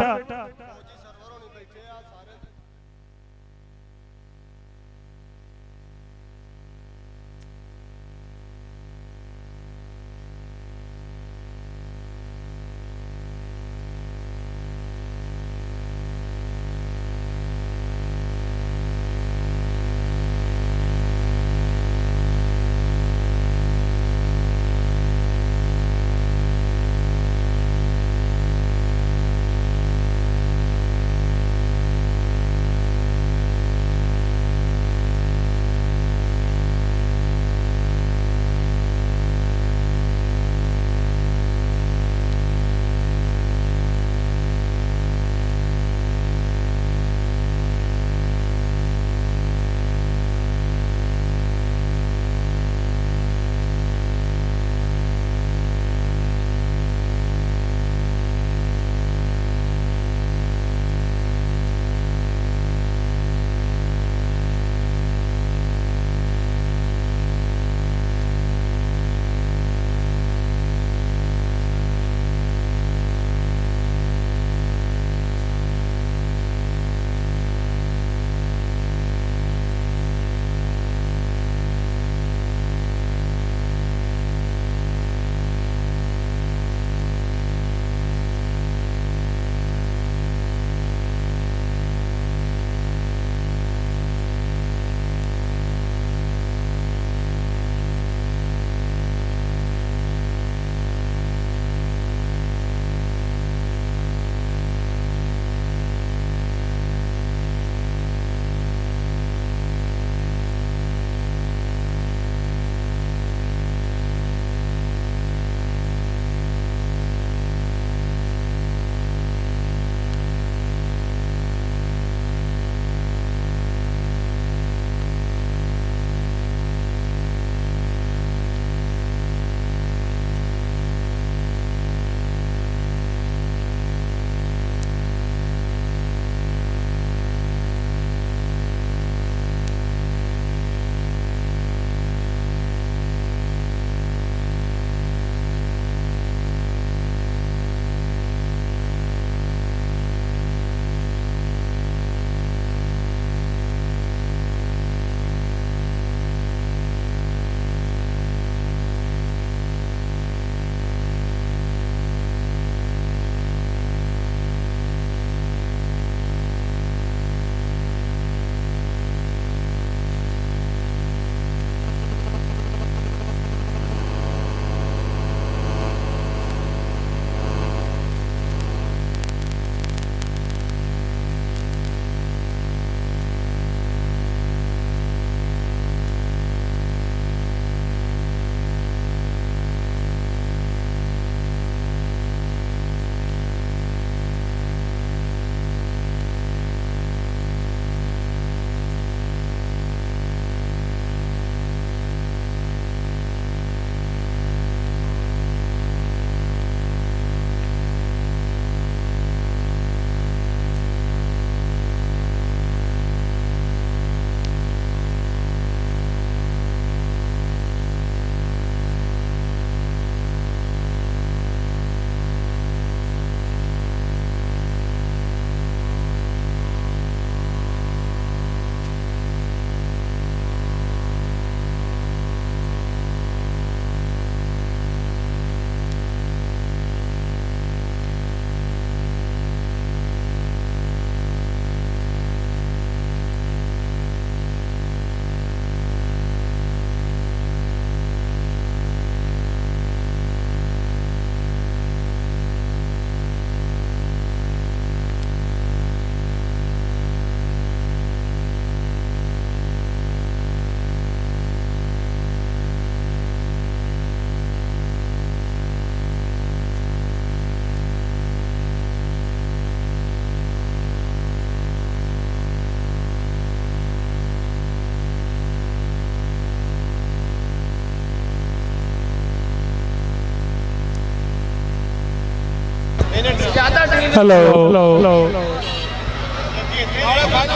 हेलो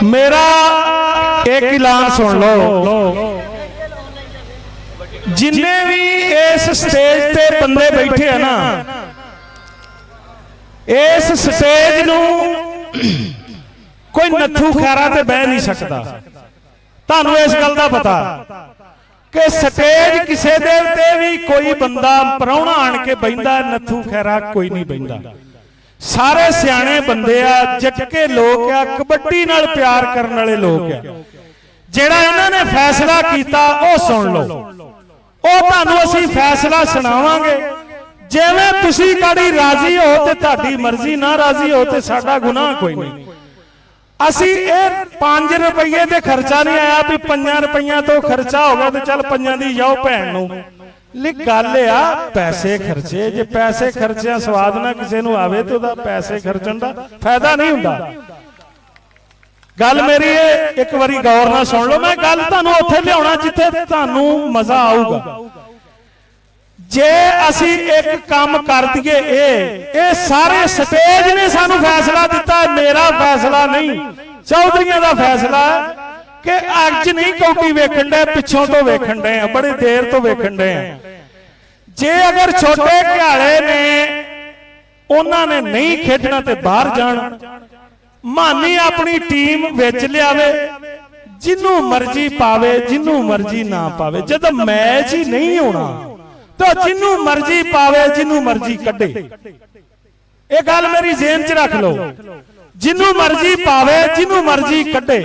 मेरा एक ऐलान सुन लो, जिन्ने भी इस स्टेज ते बंदे बैठे हैं ना, इस स्टेज नूं कोई नत्थू खैरा ते बह नहीं सकता। तुहानूं इस गल दा पता कि स्टेज किसी दे ते भी कोई बंदा प्राहुणा आण के बहिंदा, नत्थू खैरा कोई नहीं बहिंदा। सारे सियाणे बंदे आ, जक्के लोग आ, कबड्डी नाल प्यार करन वाले लोग आ। जिहड़ा इन्हां ने फैसला कीता ओ सुन लो, ओ तुहानूं असीं फैसला सुणावांगे। जिवें तुसीं गाड़ी राजी हो ते तुहाडी मर्जी, ना राजी हो ते साडा गुनाह कोई नहीं। असी ये 5 रुपये ते खर्चा नहीं आया भी 5 रुपया तो खर्चा हो गया तो चल 5 दी जाओ भैन नूं। गल आ पैसे खर्चे, जे पैसे खर्चे स्वाद ना किसी नूं आवे तो पैसे खर्चण दा फायदा नहीं हुंदा। गल मेरी एक बारी गौर नाल सुन लो, मैं गल तुहानूं उत्थे लियाउणा जिथे तुहानूं मजा आऊगा। जे असी एक काम कर दिए, ये सारे स्टेज ने सानू फैसला दिता, मेरा फैसला नहीं, चौधरीਆਂ ਦਾ फैसला कि अज नहीं कौटी वेखण डे, पिछों तो वेखण डे, बड़ी देर तो वेखण डे। जे अगर छोटे घियाले ने उन्होंने नहीं खेडना तो बाहर जान, मानी अपनी टीम विच लियावे, जिन्हों मर्जी पावे जिन्हों मर्जी ना पावे। जब मैच ही नहीं होना तो जिन्हों मर्जी पावे जिन्हों मर्जी कड्डे। ये गल मेरी जेहन च रख लो, जिन्हों मर्जी पावे जिन्हों मर्जी कड्डे।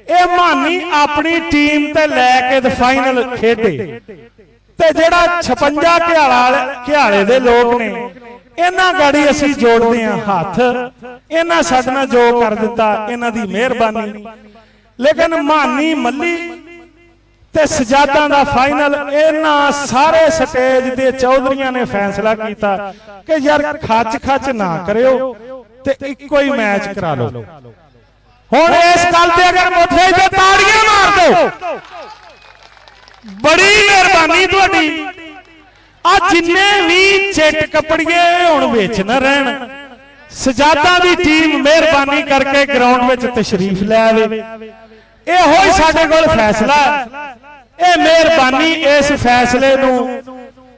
ये मानी अपनी टीम ते लैके फाइनल खेडे ते जेड़ा 56 घियाले दे लोग ने इन्हां गाड़ी असीं जोड़दे हां हत्थ, इन्हां साडे नाल जो कर दिता इन्हां दी मेहरबानी। लेकिन मानी मल्ली ते सजादा दा फाइनल इन्हां सारे स्टेज दे चौधरीਆਂ ने फैसला किया कि यार खच खच ना करियो ते इक्को ही मैच करा लो। हुण इस गल ते अगर मुठे ते ताड़ियां मार दो, बड़ी मेहरबानी तुहाडी। आ जिन्ने भी चिट कपड़िए हुण विच न रहण, सजादा दी टीम मेहरबानी करके ग्राउंड विच तशरीफ ले आवे। इहो ही साडे कोल फैसला है। ये मेहरबानी इस फैसले नूं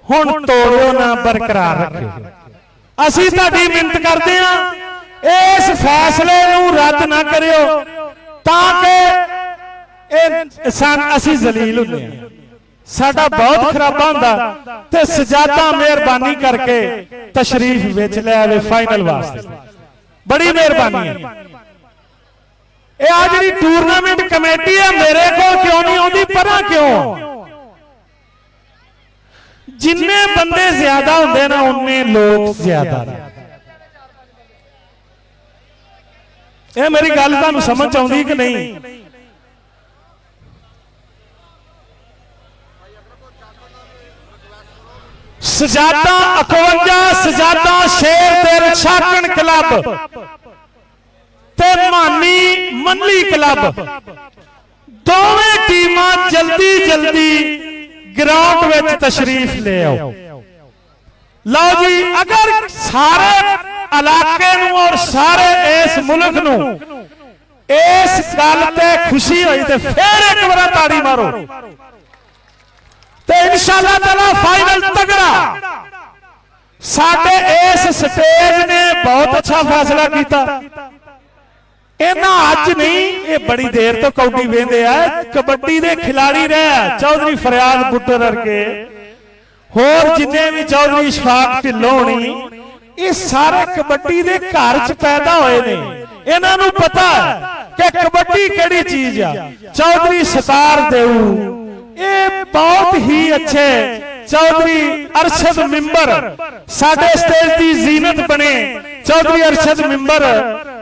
हुण तोड़ियो ना, बरकरार रखियो। असीं तुहाडी मिन्नत करदे हां, इस फैसले नूं रद्द ना करियो ताकि असीं जलील हुंदे हां, साडा बहुत खराबा हुंदा। ते सजादा मेहरबानी करके तशरीफ विच ले आवे फाइनल वास्ते, बड़ी मेहरबानी है। ये आ जिहड़ी टूरनामेंट कमेटी है मेरे को क्यों नहीं आउंदी, परां क्यों? जिन्ने बंदे ज्यादा हुंदे ना उन्ने लोग ज्यादा। ये मेरी गल तुहानूं समझ आउंदी कि नहीं? सजादा 51 सजादा शेर दिल शाकन क्लब ते मानी मल्ली क्लब दोवें टीमां जल्दी जल्दी ग्राउंड में तशरीफ ले आओ। लो जी, अगर सारे इलाके नूं और सारे इस मुल्क नूं इस गल ते खुशी हुई तो फिर एक बार ताड़ी मारो ते इंशाअल्लाह ताला फाइनल तगड़ा। साडे इस स्टेज ने बहुत अच्छा फैसला किया। इन्हां अज नहीं, ये बड़ी देर तो कौडी वेंदे आ, कबड्डी दे खिलाड़ी रहे चौधरी फरियाद बुट्टर वर्गे, होर जिन्ने भी चौधरी इशफाक ढिल्लों होनी, ये सारे कबड्डी दे घर च पैदा होए ने। इन्हां नूं पता कि कबड्डी किहड़ी चीज आ। चौधरी सतार देऊ ये बहुत ही अच्छे चौधरी अरशद मिंबर साडे स्टेज की जीनत बने। चौधरी अरशद मिंबर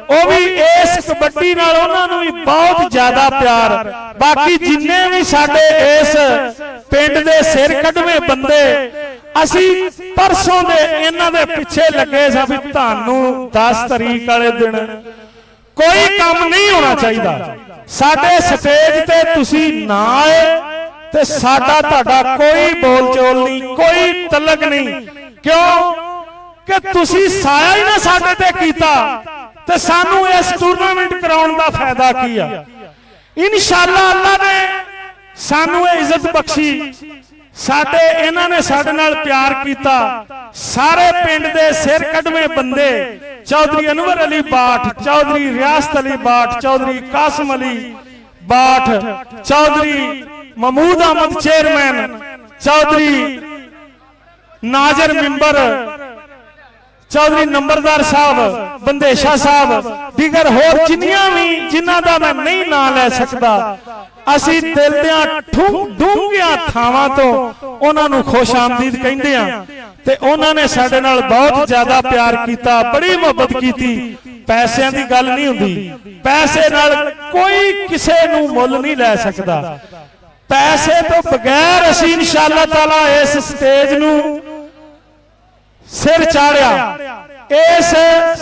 वो भी इस कबड्डी नाल उन्हां नूं भी बहुत ज्यादा प्यार। बाकी जिन्ने भी साडे इस पिंड दे सिर कढवे बंदे असी परसों दे इन्हां दे पिछे लगे सा भी तुहानूं 10 तरीक वाले दिन कोई काम नहीं होना चाहिए। साडे स्टेज ते तुसी ना आए ते साडा तुहाडा कोई बोल चोल नहीं, कोई तलक नहीं। क्यों? कि तुसी साया ही ना साडे ते कीता ते सानू इस टूरनामेंट कराउण दा फायदा की आ। इंशाअल्लाह अल्लाह ने सानू इज्जत बख्शी, साडे इन्हां ने साडे नाल प्यार कीता। सारे पिंड दे सिर कढवे बंदे चौधरी अनवर अली बाठ, चौधरी रियासत अली बाठ, चौधरी कासिम अली बाठ, चौधरी महमूद अहमद चेयरमैन, चौधरी नाजर मिंबर, चौधरी नंबरदार साहब, बंदेशा साहब, दीगर होर जिन्नियां भी जिन्हां दा मैं नहीं नाम लै सकदा, असी दिल दियां डूंघियां थावां तो उन्हां नूं खुश आमदीद कहंदे आ ते उन्हां ने साडे नाल बहुत ज्यादा प्यार कीता, बड़ी मुहब्बत कीती। पैसिਆਂ ਦੀ ਗੱਲ नहीं हुंदी, पैसे नाल कोई किसे नूं मुੱਲ नहीं लै सकदा। पैसे तो बगैर असी इंशाअल्लाह ताला इस स्टेज नूं सिर चाढ़िया, इस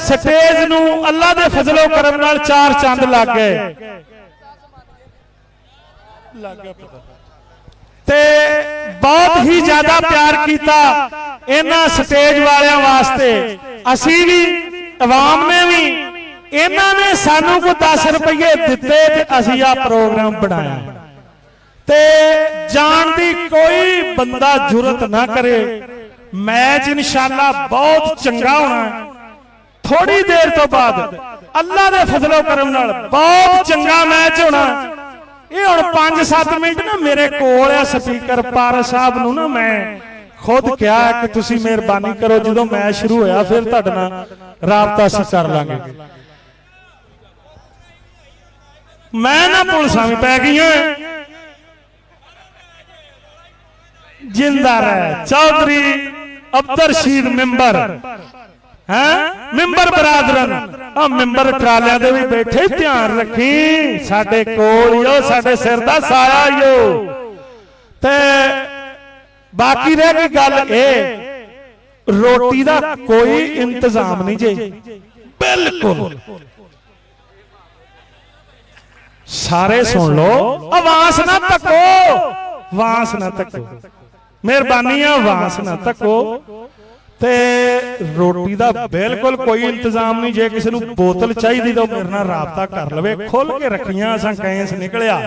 स्टेज नूं अल्लाह दे फजलो करम नाल चार चंद लग गए ते बहुत ही ज्यादा प्यार किया इन्हां स्टेज वालियां वास्ते। असी भी अवाम ने भी, इन्हां ने सानू को 10 रुपये दिते ते असी आ प्रोग्राम बनाया ते जान दी कोई बंदा जुरत ना करे। मैच इंशाअल्लाह बहुत चंगा होना, थोड़ी देर तो बाद अल्लाह दे फजलो करम नाल बहुत चंगा मैच होना। ये हुण 5-7 मिनट ना मेरे कोल है स्पीकर पारस साहब नूं ना मैं खुद कहा कि तुसी मेहरबानी करो जो मैच शुरू होया फिर तुहाडे नाल राबता असीं कर लांगे। मैं ना पुलिसां भी पै गई जिंदा रहे चौधरी अब्दुल रशीद मिंबर है, मिंबर बरादरन आ मिंबर ट्रालियां दे भी बैठे, ध्यान रखी साडे कोल यो साडे सिर दा साया यो। ते बाकी रह गई गल ए रोटी दा कोई इंतजाम नहीं जे, बिल्कुल सारे सुन लो, आवास ना तको, वास ना तको, मेहरबानी है वास ना तको। ते रोटी दा बिल्कुल कोई इंतजाम नहीं, जे किसी नूं बोतल चाहिए तो मेरे नाल राबता कर लवे, खोल के रखियां असां कैंस निकलिया।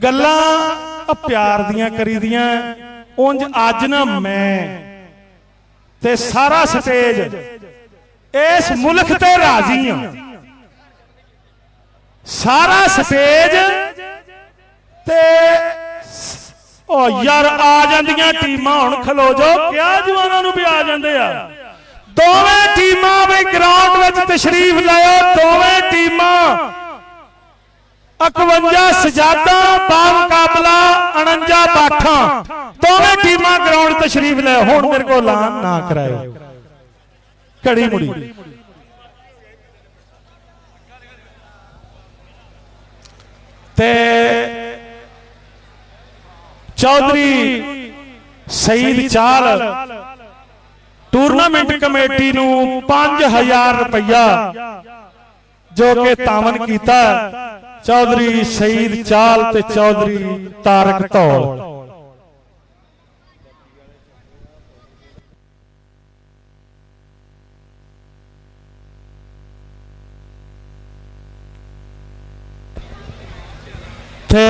गल्लां प्यार दियां करी दियां उंज अज ना मैं ते सारा स्टेज इस मुल्क ते राजी हां, सारा स्टेज ते ओ यार आ जांदियां टीमां हुण खलो जो क्या जवानां नूं भी आ जांदे आ। दोवें टीमां भी ग्राउंड विच तशरीफ लाओ, दोवें टीमां 51 सजादा बामुकाबला 49 बाठां, दोवें टीमां ग्राउंड तशरीफ लाओ। हुण मेरे को ऐलान ना कराओ घड़ी मुड़ी। ते चौधरी सईद चाल टूरनामेंट कमेटी नूं 5000 रुपया जो कि तावन कीता चौधरी सईद चाल ते चौधरी तारक धौल। ते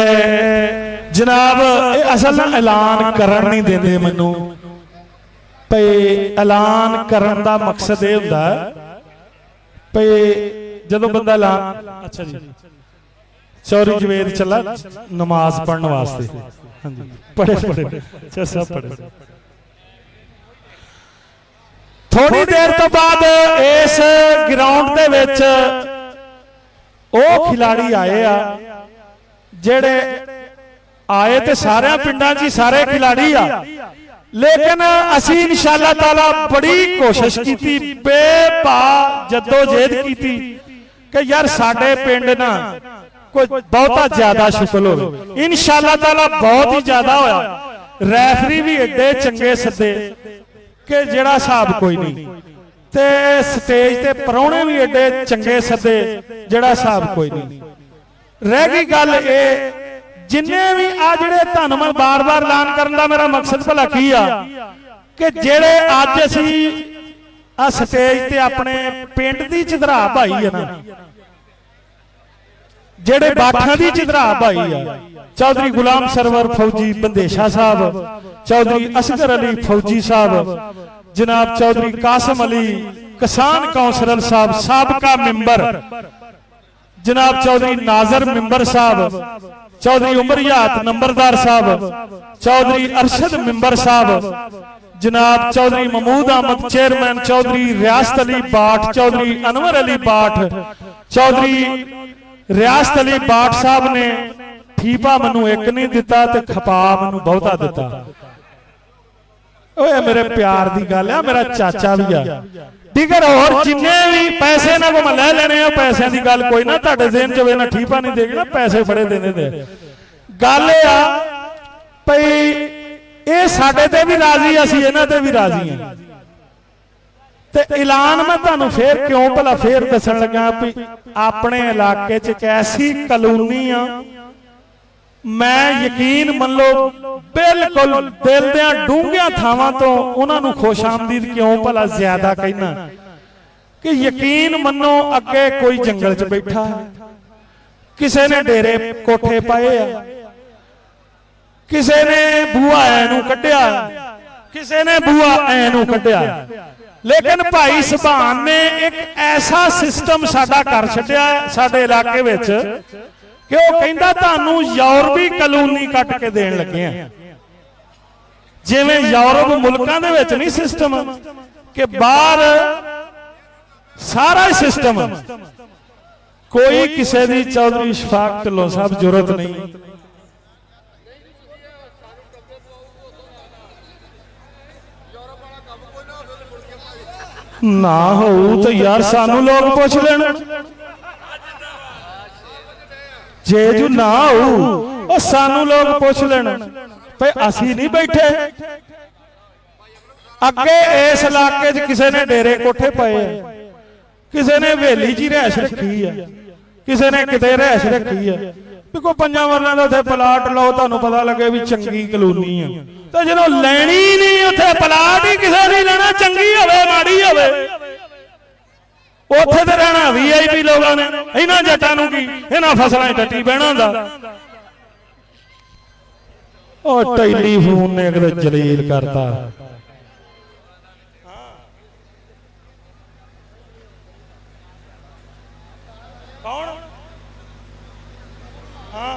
जनाब असल ऐलान करन नहीं देंदे मैनू, भई ऐलान करन दा मकसद ये हुंदा भई जदों बंदा ऐलान, अच्छा जी चौधरी जवेद चला नमाज पढ़ने वास्ते, हाँ जी पढ़े अच्छा सब पढ़े। थोड़ी देर तो बाद इस ग्राउंड दे विच ओ खिलाड़ी आए आ जेड़े आए तो सारे पिंडां च सारे खिलाड़ी आ, लेकिन असी इंशाअल्लाह ताला बड़ी कोशिश की, बेपा जद्दोजहद की कि यार साडे पिंड ना कोई बहुता ज्यादा शुक्ल हो। इंशाअल्लाह ताला बहुत ही ज्यादा होया, रैफरी भी एडे चंगे सदे कि जेड़ा हिसाब कोई नहीं, ते स्टेज ते परौणे भी एडे चंगे सदे जेड़ा हिसाब कोई नहीं। रह गई गल ए ਜਿੰਨੇ ਵੀ ਆ ਜਿਹੜੇ ਤੁਹਾਨੂੰ ਮੈਂ ਬਾਰ-ਬਾਰ ਐਲਾਨ ਕਰਨ ਦਾ ਮੇਰਾ ਮਕਸਦ ਭਲਾ ਕੀ ਆ ਕਿ ਜਿਹੜੇ ਅੱਜ ਅਸੀਂ ਆ ਸਟੇਜ ਤੇ ਆਪਣੇ ਪਿੰਡ ਦੀ ਚਿਧਰਾ ਭਾਈ ਆ ਨਾ, ਜਿਹੜੇ ਬਾਠਾਂ ਦੀ ਚਿਧਰਾ ਭਾਈ ਆ, ਚੌਧਰੀ ਗੁਲਾਮ ਸਰਵਰ ਫੌਜੀ ਬੰਦੇਸ਼ਾ ਸਾਹਿਬ, ਚੌਧਰੀ ਅਸਗਰ ਅਲੀ ਫੌਜੀ ਸਾਹਿਬ, जनाब चौधरी कासम अली किसान कौंसल साहब साबका मेंबर, जनाब चौधरी नाजर मेंबर साहब, चौधरी उमरियात नंबरदार साहब, चौधरी अरशद मेंबर साहब, जनाब चौधरी महमूद अहमद चेयरमैन, चौधरी रियासत अली बाट, चौधरी अनवर अली बाट, चौधरी रियासत अली बाट साहब ने ठीपा मैनू एक नहीं दिता ते खपा मैनू बहुता दिता। ओए मेरे प्यार दी गल है, मेरा चाचा भी आ, ठीक है। और जिन्ने भी पैसे ना को मैं ले लेने आ, पैसों की गल कोई ना तुहाडे ज़हन च होवे ना ठीपा नहीं देगी ना, पैसे बड़े देने दे। गल ये आ भई ये साडे ते भी राजी, असीं इन्हां ते भी राजी हां। ते ऐलान मैं तुहानूं फिर क्यों भला फिर दस्सण लगा भी अपने इलाके च एक ऐसी कलोनी आ, मैं यकीन मन लो बिल्कुल दिल दियां डूंघियां थावां तो उन्होंने खुश आमदीद क्यों भला ज्यादा कहना कि यकीन मनो अगे कोई जंगल च बैठा है, किसी ने डेरे कोठे पाए, किसी ने बूआ ऐ नूं कढिया, किसी ने बूआ ऐ नूं कढिया, लेकिन भाई सुभान ने एक ऐसा सिस्टम साडा कर छड्डिया साडे इलाके विच कि वो कहंदा तुहानूं यूरोपी कलोनी कट के देण लगे हैं। जिवें यूरोप मुल्कां दे विच नहीं सिस्टम कि बाहर सारा सिस्टम, कोई किसी दी चौधरी इशफाक ढिल्लों साहब जरूरत नहीं, ना हो तो यार सानू लोग पुछ लेण, जे जो ना हो सानू लोग पूछ लेण भाई असी नहीं बैठे। अगे इस इलाके च किसी ने डेरे कोठे पाए, किसी ने हवेली जी रहायश रखी है, किसी ने किते रहायश रखी है, भी कोई 5 मरलों का उत्थे प्लाट लो तुहानूं पता लगे भी चंगी कलोनी है, तो जो लैनी नहीं उत्थे प्लाट ही किसी नहीं लेना, चंगी होवे माड़ी होवे, उत्थे ते रहना VIP लोगों ने, इन्हां जट्टां नूं की इन्हां फसलां टट्टी बहना हुंदा। ओ टेलीफोन ने किते जलील करता। कौन? हाँ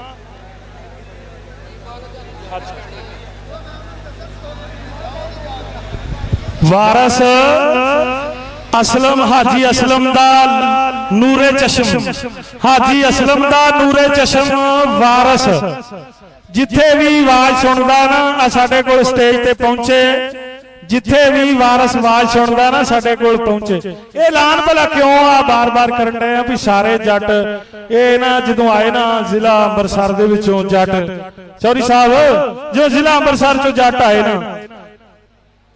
वारस असलम, हाजी असलम दा नूरे चशम, हाजी असलम दा नूरे चशम वारस, जिथे भी आवाज सुनदा ना साडे कोल स्टेज ते पहुंचे, जिथे भी वारस आवाज सुनदा ना साडे कोल पहुंचे। ऐलान भला क्यों आ बार बार करन रहे हैं भी सारे जट ये ना जदों आए ना जिला अंमृतसर दे विचों जट, चौधरी साहब जो जिला अंमृतसर चों जट आए ना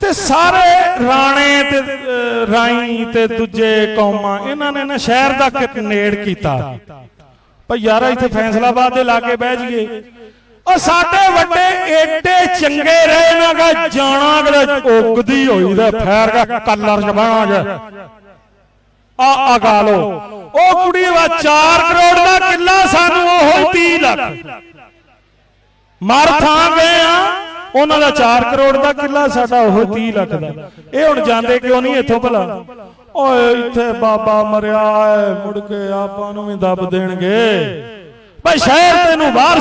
ते सारे राणे ते राई ते दूजे कौमां इन्हां ने ना शहर दा नेड़ कीता भाई यार इत्थे फैसलाबाद दे लागे बह जाइए, और साडे वड्डे एडे चंगे रहे ना गा जाना कदे उगदी होई दा फैर का कलर च बना जा आ गा लो ओ कुड़ी वा 4 करोड़ दा किला सानू ओह 30 लाख मर थां गए आ उन्हां दा 4 करोड़ दा किला साडा ओह 30 लाख दा। ये हुण जांदे क्यों नहीं इत्थों भला, ओए इत्थे बाबा मरिया है मुड़ के आपां नूं भी दब देणगे भाई शहर तेनू बाहर